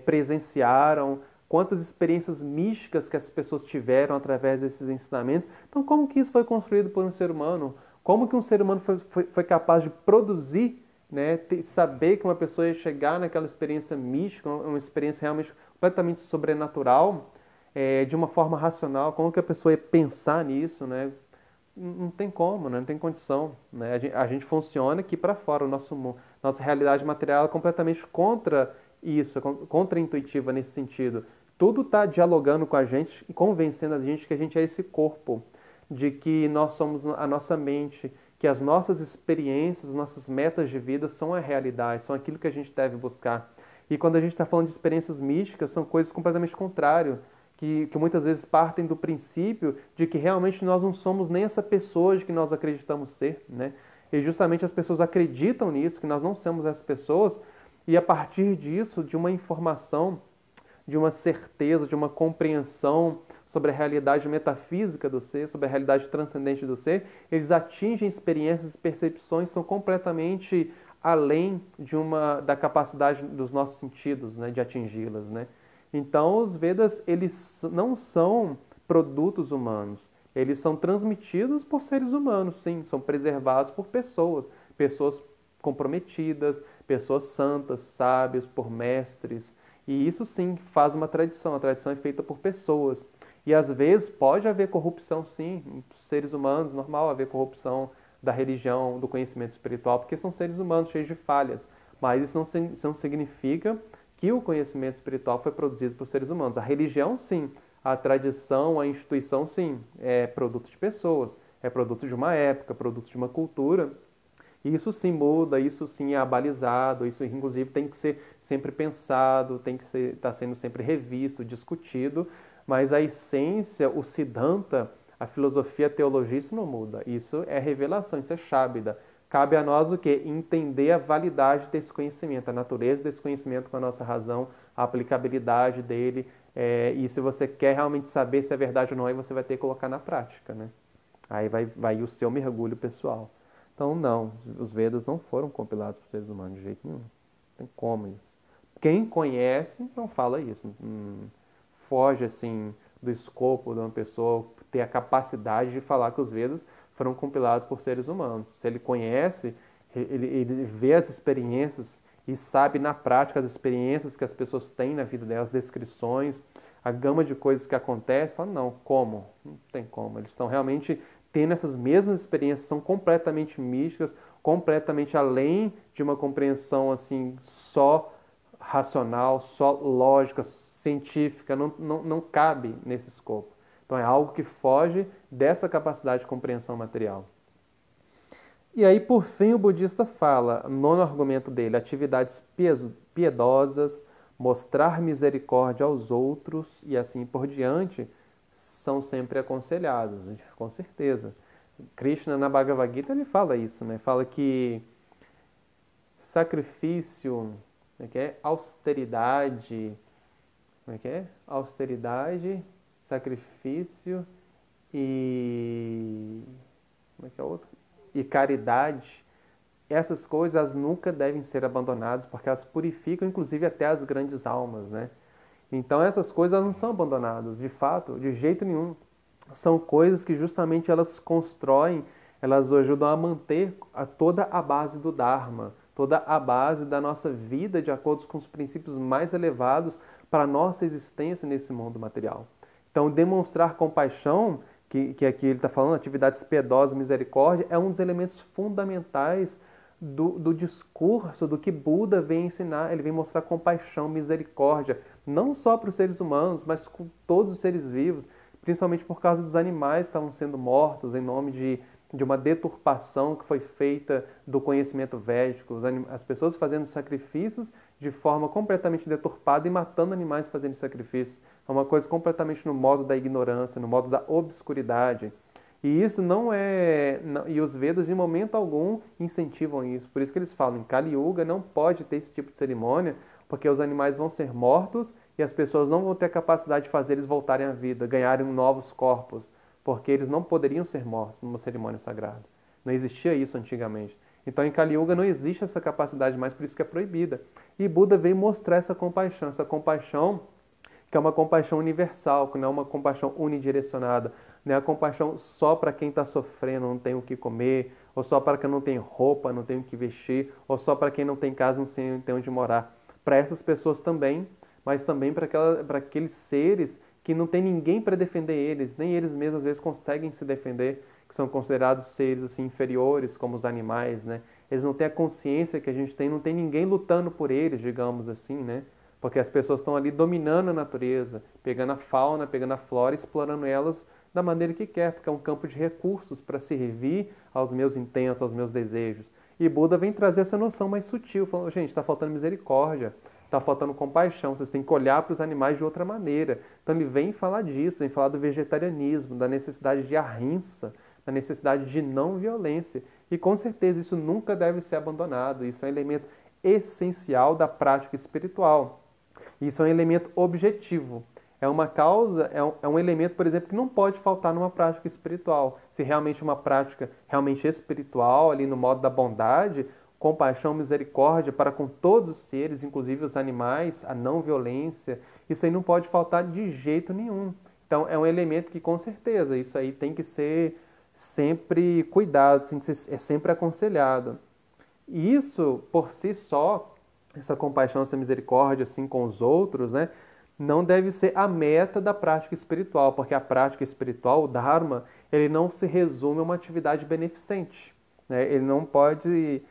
presenciaram, quantas experiências místicas que as pessoas tiveram através desses ensinamentos. Então, como que isso foi construído por um ser humano? Como que um ser humano foi capaz de produzir, né, saber que uma pessoa ia chegar naquela experiência mística, uma experiência realmente completamente sobrenatural, de uma forma racional? Como que a pessoa ia pensar nisso, né? Não tem como, né? Não tem condição, né? A gente funciona aqui para fora, nossa realidade material é completamente contra isso, é contra-intuitiva nesse sentido. Tudo está dialogando com a gente e convencendo a gente que a gente é esse corpo, de que nós somos a nossa mente, que as nossas experiências, nossas metas de vida são a realidade, são aquilo que a gente deve buscar. E quando a gente está falando de experiências místicas, são coisas completamente contrárias, que muitas vezes partem do princípio de que realmente nós não somos nem essa pessoa de que nós acreditamos ser, né? E justamente as pessoas acreditam nisso, que nós não somos essas pessoas, e a partir disso, de uma informação, de uma certeza, de uma compreensão sobre a realidade metafísica do ser, sobre a realidade transcendente do ser, eles atingem experiências e percepções que são completamente além da capacidade dos nossos sentidos, né, de atingi-las, né? Então, os Vedas, eles não são produtos humanos, eles são transmitidos por seres humanos, sim, são preservados por pessoas, pessoas comprometidas, pessoas santas, sábias, por mestres, e isso sim faz uma tradição, a tradição é feita por pessoas. E às vezes pode haver corrupção, sim, em seres humanos, normal haver corrupção da religião, do conhecimento espiritual, porque são seres humanos cheios de falhas, mas isso não significa que o conhecimento espiritual foi produzido por seres humanos. A religião, sim. A tradição, a instituição, sim. É produto de pessoas. É produto de uma época, produto de uma cultura. E isso sim muda, isso sim é abalizado, isso inclusive tem que ser sempre pensado, tem que estar sendo sempre revisto, discutido, mas a essência, o Siddhanta, a filosofia, a teologia, isso não muda. Isso é revelação, isso é Shabda. Cabe a nós o quê? Entender a validade desse conhecimento, a natureza desse conhecimento com a nossa razão, a aplicabilidade dele. E se você quer realmente saber se é verdade ou não, aí você vai ter que colocar na prática, né? Aí vai o seu mergulho pessoal. Então, não, os Vedas não foram compilados por seres humanos de jeito nenhum. Não tem como isso. Quem conhece não fala isso. Foge, assim, do escopo de uma pessoa ter a capacidade de falar que os Vedas foram compilados por seres humanos. Se ele conhece, ele vê as experiências e sabe na prática as experiências que as pessoas têm na vida delas, as descrições, a gama de coisas que acontecem, fala, não, como? Não tem como. Eles estão realmente tendo essas mesmas experiências, são completamente místicas, completamente além de uma compreensão assim só racional, só lógica, científica, não cabe nesse escopo. Então é algo que foge dessa capacidade de compreensão material. E aí, por fim, o budista fala, nono argumento dele, atividades piedosas, mostrar misericórdia aos outros e assim por diante, são sempre aconselhados, com certeza. Krishna, na Bhagavad Gita, ele fala isso, né? Fala que sacrifício, como é que é? Austeridade, como é que é? Austeridade, sacrifício e... como é que é o outro? E caridade, essas coisas nunca devem ser abandonadas, porque elas purificam, inclusive, até as grandes almas, né? Então, essas coisas não são abandonadas, de fato, de jeito nenhum. São coisas que justamente elas constroem, elas ajudam a manter toda a base do Dharma, toda a base da nossa vida de acordo com os princípios mais elevados para a nossa existência nesse mundo material. Então, demonstrar compaixão, que aqui ele está falando, atividades piedosas, misericórdia, é um dos elementos fundamentais do discurso, do que Buda vem ensinar. Ele vem mostrar compaixão, misericórdia, não só para os seres humanos, mas com todos os seres vivos, principalmente por causa dos animais que estavam sendo mortos em nome de uma deturpação que foi feita do conhecimento védico, as pessoas fazendo sacrifícios de forma completamente deturpada e matando animais fazendo sacrifícios. É uma coisa completamente no modo da ignorância, no modo da obscuridade. E isso não é... E os Vedas, de momento algum, incentivam isso. Por isso que eles falam, em Kali Yuga não pode ter esse tipo de cerimônia, porque os animais vão ser mortos e as pessoas não vão ter a capacidade de fazer eles voltarem à vida, ganharem novos corpos, porque eles não poderiam ser mortos numa cerimônia sagrada. Não existia isso antigamente. Então, em Kali Yuga não existe essa capacidade mais, por isso que é proibida. E Buda veio mostrar essa compaixão que é uma compaixão universal, que não é uma compaixão unidirecionada, não é a compaixão só para quem está sofrendo, não tem o que comer, ou só para quem não tem roupa, não tem o que vestir, ou só para quem não tem casa, não tem onde morar. Para essas pessoas também, mas também para aqueles seres que não tem ninguém para defender eles, nem eles mesmos às vezes conseguem se defender, que são considerados seres assim inferiores, como os animais, né? Eles não têm a consciência que a gente tem, não tem ninguém lutando por eles, digamos assim, né? Porque as pessoas estão ali dominando a natureza, pegando a fauna, pegando a flora, explorando elas da maneira que quer, porque é um campo de recursos para servir aos meus intentos, aos meus desejos. E Buda vem trazer essa noção mais sutil, falando, gente, está faltando misericórdia, está faltando compaixão, vocês têm que olhar para os animais de outra maneira. Então ele vem falar disso, vem falar do vegetarianismo, da necessidade de ahimsa, da necessidade de não violência. E com certeza isso nunca deve ser abandonado, isso é um elemento essencial da prática espiritual. Isso é um elemento objetivo. É uma causa, é um elemento, por exemplo, que não pode faltar numa prática espiritual. Se realmente uma prática realmente espiritual, ali no modo da bondade, compaixão, misericórdia para com todos os seres, inclusive os animais, a não violência, isso aí não pode faltar de jeito nenhum. Então, é um elemento que, com certeza, isso aí tem que ser sempre cuidado, tem que ser, é sempre aconselhado. E isso, por si só, essa compaixão, essa misericórdia assim com os outros, né, não deve ser a meta da prática espiritual, porque a prática espiritual, o Dharma, ele não se resume a uma atividade beneficente, né? Ele não pode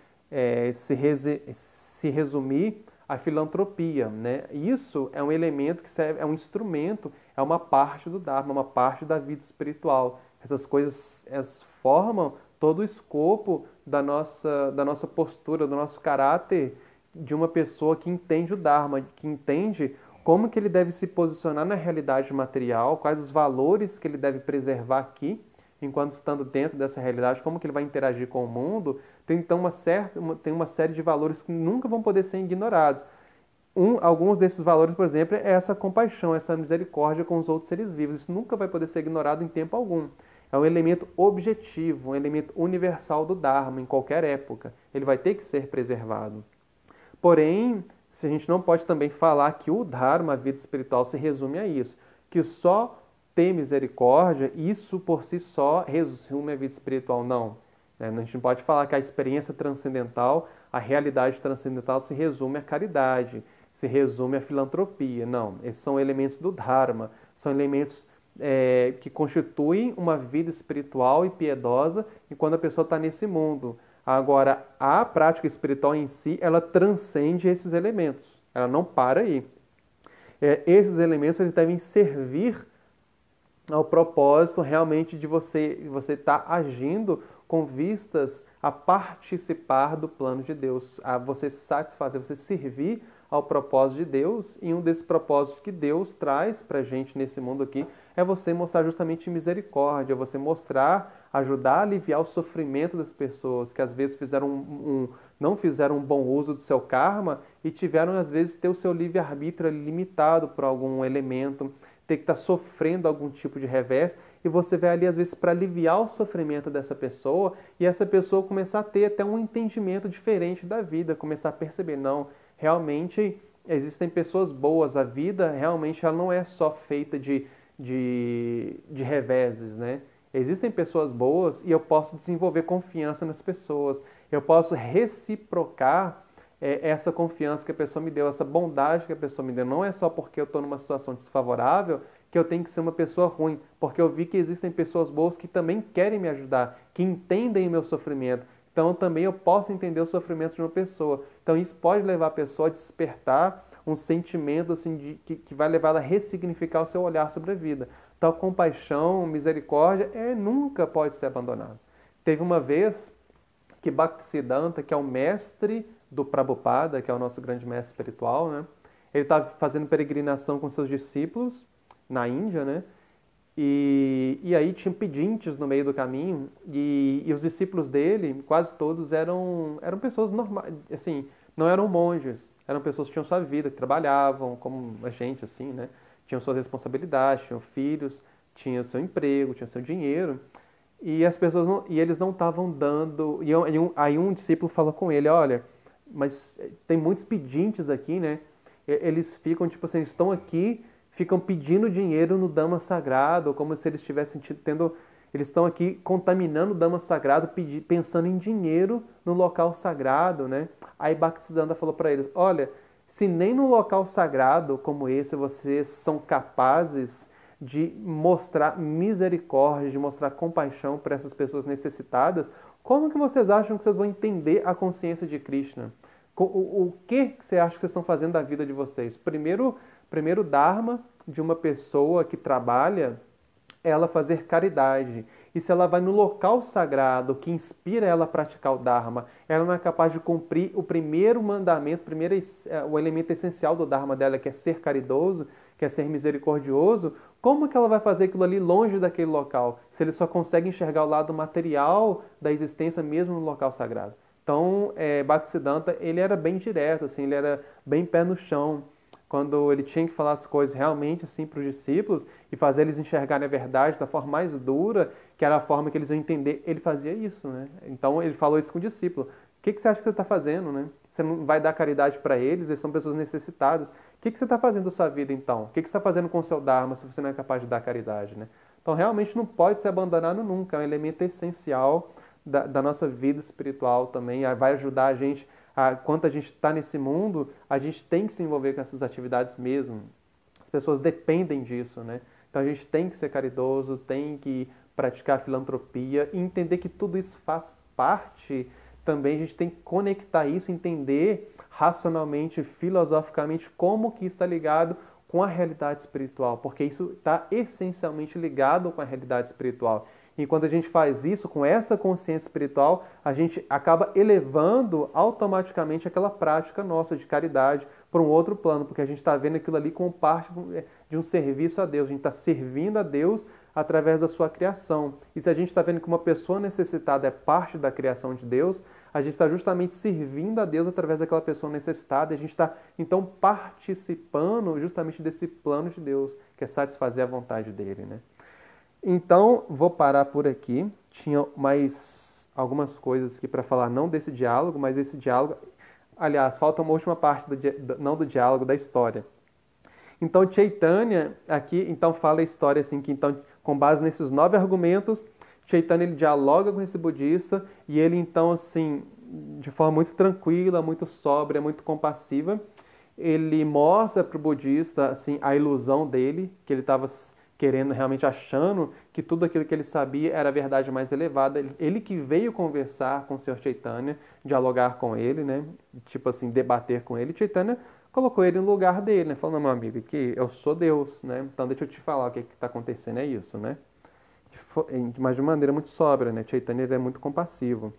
se resumir à filantropia, né? Isso é um elemento que serve, é um instrumento, é uma parte do Dharma, uma parte da vida espiritual. Essas coisas formam todo o escopo da nossa postura, do nosso caráter de uma pessoa que entende o Dharma, que entende como que ele deve se posicionar na realidade material, quais os valores que ele deve preservar aqui, enquanto estando dentro dessa realidade, como que ele vai interagir com o mundo. Tem então tem uma série de valores que nunca vão poder ser ignorados. Alguns desses valores, por exemplo, é essa compaixão, essa misericórdia com os outros seres vivos. Isso nunca vai poder ser ignorado em tempo algum. É um elemento objetivo, um elemento universal do Dharma, em qualquer época. Ele vai ter que ser preservado. Porém, a gente não pode também falar que o Dharma, a vida espiritual, se resume a isso. Que só ter misericórdia, isso por si só resume a vida espiritual. Não. A gente não pode falar que a experiência transcendental, a realidade transcendental se resume à caridade, se resume à filantropia. Não. Esses são elementos do Dharma, são elementos que constituem uma vida espiritual e piedosa enquanto a pessoa está nesse mundo. Agora, a prática espiritual em si, ela transcende esses elementos. Ela não para aí. Esses elementos eles devem servir ao propósito realmente de você estar agindo com vistas a participar do plano de Deus, a você satisfazer, você servir ao propósito de Deus. E um desses propósitos que Deus traz para a gente nesse mundo aqui é você mostrar justamente misericórdia, você mostrar, ajudar a aliviar o sofrimento das pessoas que às vezes não fizeram um bom uso do seu karma e tiveram às vezes ter o seu livre-arbítrio limitado por algum elemento, ter que estar sofrendo algum tipo de revés, e você vai ali às vezes para aliviar o sofrimento dessa pessoa e essa pessoa começar a ter até um entendimento diferente da vida, começar a perceber, não, realmente existem pessoas boas, a vida realmente ela não é só feita de reveses, né? Existem pessoas boas e eu posso desenvolver confiança nas pessoas, eu posso reciprocar essa confiança que a pessoa me deu, essa bondade que a pessoa me deu. Não é só porque eu estou numa situação desfavorável que eu tenho que ser uma pessoa ruim, porque eu vi que existem pessoas boas que também querem me ajudar, que entendem o meu sofrimento. Então também eu posso entender o sofrimento de uma pessoa. Então isso pode levar a pessoa a despertar um sentimento assim, que vai levar ela a ressignificar o seu olhar sobre a vida. Tal compaixão, misericórdia, nunca pode ser abandonado. Teve uma vez que Bhaktisiddhanta, que é o mestre do Prabhupada, que é o nosso grande mestre espiritual, né? Ele estava fazendo peregrinação com seus discípulos na Índia, né? E aí tinha pedintes no meio do caminho e os discípulos dele, quase todos eram pessoas normais, assim, não eram monges, eram pessoas que tinham sua vida, que trabalhavam, como a gente, assim, né? Tinham suas responsabilidades, tinham filhos, tinham seu emprego, tinham seu dinheiro. E as pessoas não, e eles não estavam dando. Aí um discípulo falou com ele: olha, mas tem muitos pedintes aqui, né? Eles ficam, tipo assim, estão aqui, ficam pedindo dinheiro no Dama Sagrado, como se eles estivessem tendo. Eles estão aqui contaminando o Dama Sagrado, pensando em dinheiro no local sagrado, né? Aí Bhaktisiddhanta falou para eles: olha, se nem no local sagrado como esse vocês são capazes de mostrar misericórdia, de mostrar compaixão para essas pessoas necessitadas, como que vocês acham que vocês vão entender a consciência de Krishna? O que você acha que vocês estão fazendo da vida de vocês? Primeiro dharma de uma pessoa que trabalha é ela fazer caridade. E se ela vai no local sagrado que inspira ela a praticar o Dharma, ela não é capaz de cumprir o primeiro mandamento, o elemento essencial do Dharma dela, que é ser caridoso, que é ser misericordioso, como que ela vai fazer aquilo ali longe daquele local, se ele só consegue enxergar o lado material da existência mesmo no local sagrado? Então, Bhaktisiddhanta, ele era bem direto, assim, ele era bem pé no chão. Quando ele tinha que falar as coisas realmente assim para os discípulos e fazer eles enxergarem a verdade da forma mais dura, que era a forma que eles iam entender, ele fazia isso, né? Então ele falou isso com o discípulo. O que você acha que você está fazendo, né? Você não vai dar caridade para eles, eles são pessoas necessitadas. O que você está fazendo da sua vida então? O que você está fazendo com o seu Dharma se você não é capaz de dar caridade, né? Então realmente não pode ser abandonado nunca, é um elemento essencial da nossa vida espiritual também, vai ajudar a gente. Quando a gente está nesse mundo, a gente tem que se envolver com essas atividades mesmo. As pessoas dependem disso, né? Então a gente tem que ser caridoso, tem que praticar filantropia e entender que tudo isso faz parte também. A gente tem que conectar isso, entender racionalmente, filosoficamente, como que isso está ligado com a realidade espiritual, porque isso está essencialmente ligado com a realidade espiritual. E quando a gente faz isso com essa consciência espiritual, a gente acaba elevando automaticamente aquela prática nossa de caridade para um outro plano, porque a gente está vendo aquilo ali como parte de um serviço a Deus. A gente está servindo a Deus através da sua criação. E se a gente está vendo que uma pessoa necessitada é parte da criação de Deus, a gente está justamente servindo a Deus através daquela pessoa necessitada. E a gente está, então, participando justamente desse plano de Deus, que é satisfazer a vontade dele, né? Então, vou parar por aqui. Tinha mais algumas coisas aqui para falar, não desse diálogo, mas esse diálogo... Aliás, falta uma última parte, não do diálogo, da história. Então, Chaitanya, aqui, então fala a história assim, que então, com base nesses 9 argumentos, Chaitanya ele dialoga com esse budista e ele, então, assim, de forma muito tranquila, muito sóbria, muito compassiva, ele mostra para o budista, assim, a ilusão dele, que ele estava querendo, realmente achando que tudo aquilo que ele sabia era a verdade mais elevada. Ele que veio conversar com o Sr. Chaitanya, dialogar com ele, né? Tipo assim, debater com ele. Chaitanya colocou ele no lugar dele, né? Falando, meu amigo, que eu sou Deus, né? Então deixa eu te falar o que está acontecendo, é isso, né? Mas de maneira muito sóbria, né? Chaitanya é muito compassivo.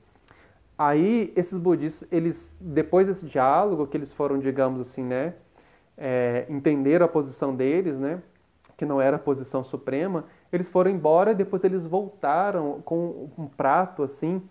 Aí, esses budistas, eles, depois desse diálogo, que eles foram, digamos assim, né? Entenderam a posição deles, né? Que não era a posição suprema, eles foram embora e depois eles voltaram com um prato assim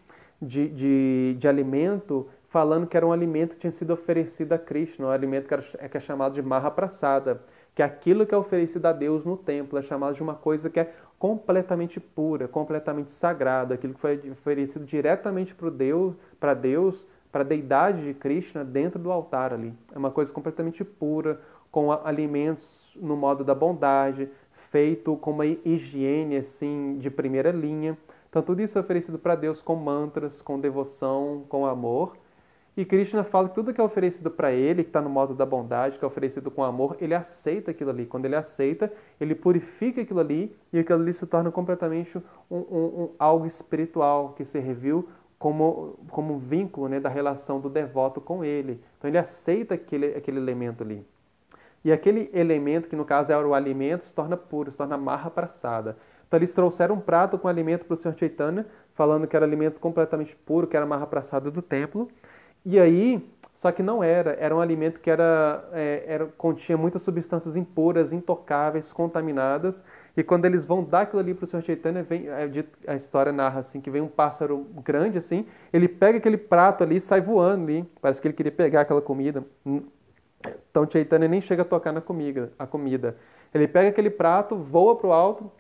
de alimento, falando que era um alimento que tinha sido oferecido a Krishna, um alimento que é chamado de Mahaprasada, que é aquilo que é oferecido a Deus no templo, é chamado de uma coisa que é completamente pura, completamente sagrada, aquilo que foi oferecido diretamente para Deus, para a deidade de Krishna dentro do altar ali. É uma coisa completamente pura, com alimentos no modo da bondade, feito com uma higiene assim de primeira linha. Então tudo isso é oferecido para Deus com mantras, com devoção, com amor. E Krishna fala que tudo que é oferecido para ele, que está no modo da bondade, que é oferecido com amor, ele aceita aquilo ali. Quando ele aceita, ele purifica aquilo ali e aquilo ali se torna completamente algo espiritual que serviu como um vínculo, né, da relação do devoto com ele. Então ele aceita aquele elemento ali. E aquele elemento, que no caso era o alimento, se torna puro, se torna Mahaprasada. Então eles trouxeram um prato com alimento para o Sr. Chaitanya, falando que era alimento completamente puro, que era Mahaprasada do templo. E aí, só que não era um alimento que continha muitas substâncias impuras, intocáveis, contaminadas. E quando eles vão dar aquilo ali para o Sr. Chaitanya, a história narra assim, que vem um pássaro grande assim, ele pega aquele prato ali e sai voando ali. Parece que ele queria pegar aquela comida. Então Chaitanya nem chega a tocar na comida. Ele pega aquele prato, voa para o alto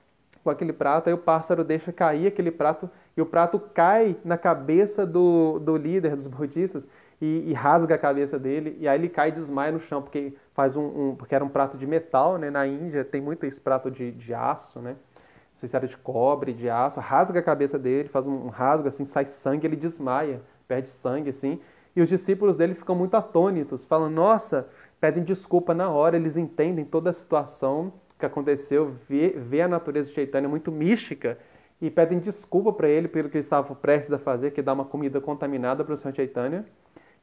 com aquele prato, aí o pássaro deixa cair aquele prato e o prato cai na cabeça do líder dos budistas e rasga a cabeça dele, e aí ele cai e desmaia no chão, porque porque era um prato de metal, né? Na Índia tem muito esse prato de aço, né? Não sei se era de cobre, de aço, rasga a cabeça dele, faz um rasgo assim, sai sangue, ele desmaia, perde sangue assim, e os discípulos dele ficam muito atônitos, falam, nossa, pedem desculpa na hora, eles entendem toda a situação que aconteceu, vê a natureza de Chaitanya muito mística e pedem desculpa para ele pelo que ele estava prestes a fazer, que é dar uma comida contaminada para o Senhor Chaitanya.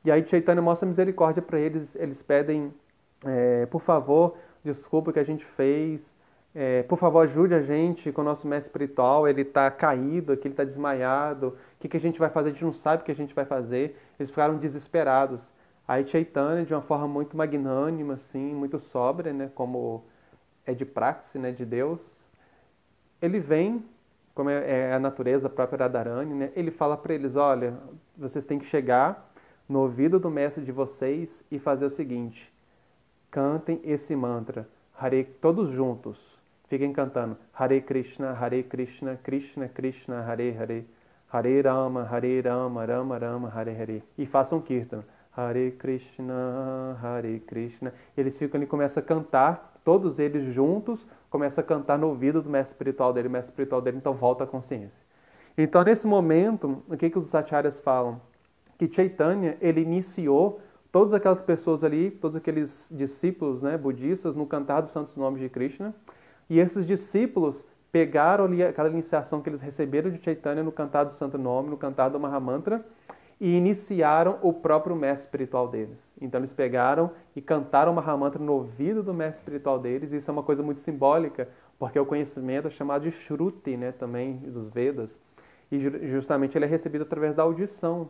E aí Chaitanya mostra misericórdia para eles, eles pedem, por favor, desculpa o que a gente fez, por favor, ajude a gente com o nosso mestre espiritual, ele está caído aqui, ele está desmaiado, o que a gente vai fazer? A gente não sabe o que a gente vai fazer. Eles ficaram desesperados. Aí Chaitanya, de uma forma muito magnânima, assim, muito sóbria, né, como é de praxe, né, de Deus, ele vem, como é a natureza própria Radharani, né, ele fala para eles, olha, vocês têm que chegar no ouvido do mestre de vocês e fazer o seguinte, cantem esse mantra, Hare, todos juntos, fiquem cantando, Hare Krishna, Krishna Krishna, Hare Hare, Hare Rama, Rama Rama, Hare Hare, e façam Kirtan, Hare Krishna, eles ficam ali e começam a cantar, todos eles juntos, começam a cantar no ouvido do mestre espiritual dele, o mestre espiritual dele então volta à consciência. Então, nesse momento, o que os acharyas falam? Que Chaitanya, ele iniciou todas aquelas pessoas ali, todos aqueles discípulos, né, budistas, no cantar dos santos nomes de Krishna, e esses discípulos pegaram ali aquela iniciação que eles receberam de Chaitanya no cantar do santo nome, no cantar do Mahamantra, e iniciaram o próprio mestre espiritual deles. Então eles pegaram e cantaram o Mahamantra no ouvido do mestre espiritual deles, e isso é uma coisa muito simbólica, porque o conhecimento é chamado de Shruti, né, também dos Vedas, e justamente ele é recebido através da audição.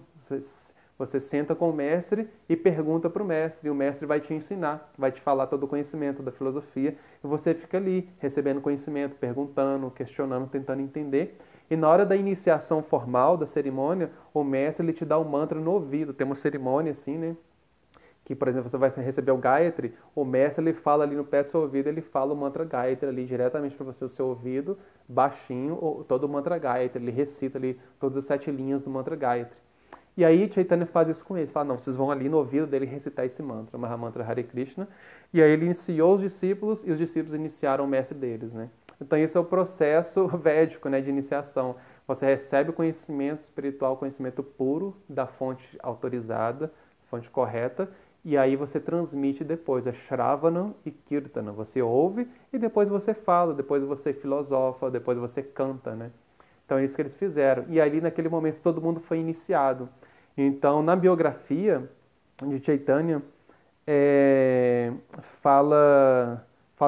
Você senta com o mestre e pergunta para o mestre, e o mestre vai te ensinar, vai te falar todo o conhecimento da filosofia, e você fica ali recebendo conhecimento, perguntando, questionando, tentando entender. E na hora da iniciação formal da cerimônia, o mestre ele te dá um mantra no ouvido. Tem uma cerimônia assim, né? Que, por exemplo, você vai receber o Gayatri, o mestre ele fala ali no pé do seu ouvido, ele fala o mantra Gayatri ali diretamente para você, o seu ouvido, baixinho, todo o mantra Gayatri, ele recita ali todas as 7 linhas do mantra Gayatri. E aí Chaitanya faz isso com eles, fala, não, vocês vão ali no ouvido dele recitar esse mantra, o Mahamantra Hare Krishna, e aí ele iniciou os discípulos, e os discípulos iniciaram o mestre deles, né? Então esse é o processo védico, né, de iniciação. Você recebe o conhecimento espiritual, conhecimento puro da fonte autorizada, fonte correta, e aí você transmite depois, é Shravana e Kirtana. Você ouve e depois você fala, depois você filosofa, depois você canta, né? Então é isso que eles fizeram. E ali naquele momento todo mundo foi iniciado. Então na biografia de Chaitanya fala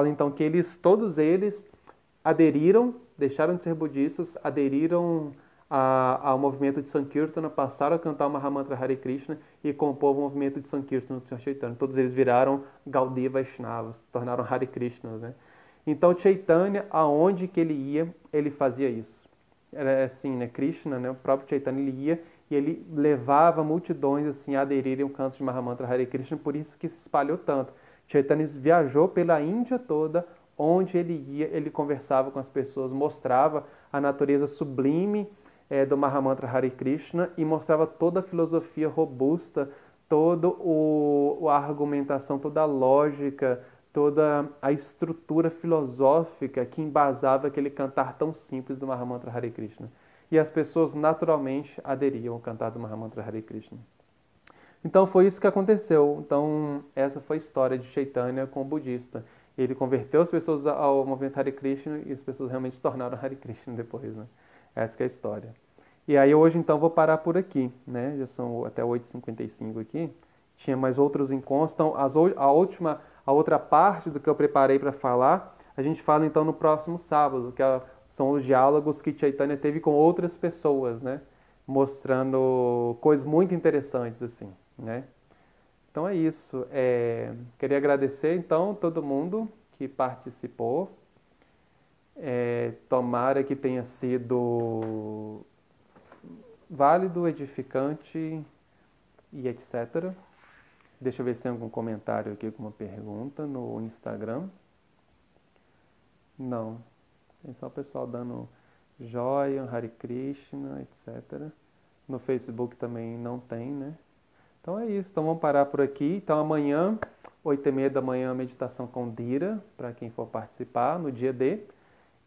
então que todos eles aderiram, deixaram de ser budistas, aderiram ao movimento de Sankirtana, passaram a cantar o Mahamantra Hare Krishna e compor o movimento de Sankirtana do Sr. Chaitanya. Todos eles viraram Gaudiya Vaishnavas, se tornaram Hare Krishnas, né? Então Chaitanya, aonde que ele ia, ele fazia isso. Era assim, né? Krishna, né? O próprio Chaitanya, ele ia e ele levava multidões assim, a aderirem ao canto de Mahamantra Hare Krishna, por isso que se espalhou tanto. Chaitanya viajou pela Índia toda, onde ele ia, ele conversava com as pessoas, mostrava a natureza sublime do Mahamantra Hare Krishna e mostrava toda a filosofia robusta, toda a argumentação, toda a lógica, toda a estrutura filosófica que embasava aquele cantar tão simples do Mahamantra Hare Krishna. E as pessoas naturalmente aderiam ao cantar do Mahamantra Hare Krishna. Então foi isso que aconteceu. Então essa foi a história de Chaitanya com o budista. Ele converteu as pessoas ao movimento Hare Krishna e as pessoas realmente se tornaram Hare Krishna depois, né? Essa que é a história. E aí hoje então vou parar por aqui, né? Já são até 8h55 aqui. Tinha mais outros encontros. Então a outra parte do que eu preparei para falar, a gente fala então no próximo sábado, que são os diálogos que Chaitanya teve com outras pessoas, né? Mostrando coisas muito interessantes assim, né? Então é isso. Queria agradecer então todo mundo que participou. Tomara que tenha sido válido, edificante e etc. Deixa eu ver se tem algum comentário aqui com uma pergunta no Instagram. Não. Tem só o pessoal dando joia, Hare Krishna, etc. No Facebook também não tem, né? Então é isso. Então vamos parar por aqui. Então amanhã, 8h30 da manhã, meditação com Dira, para quem for participar, no dia D.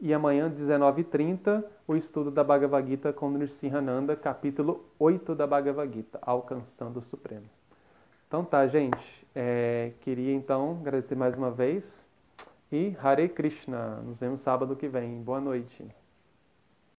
E amanhã, 19h30, o estudo da Bhagavad Gita com Nrsimhananda, capítulo 8 da Bhagavad Gita, Alcançando o Supremo. Então tá, gente. Queria então agradecer mais uma vez. E Hare Krishna. Nos vemos sábado que vem. Boa noite.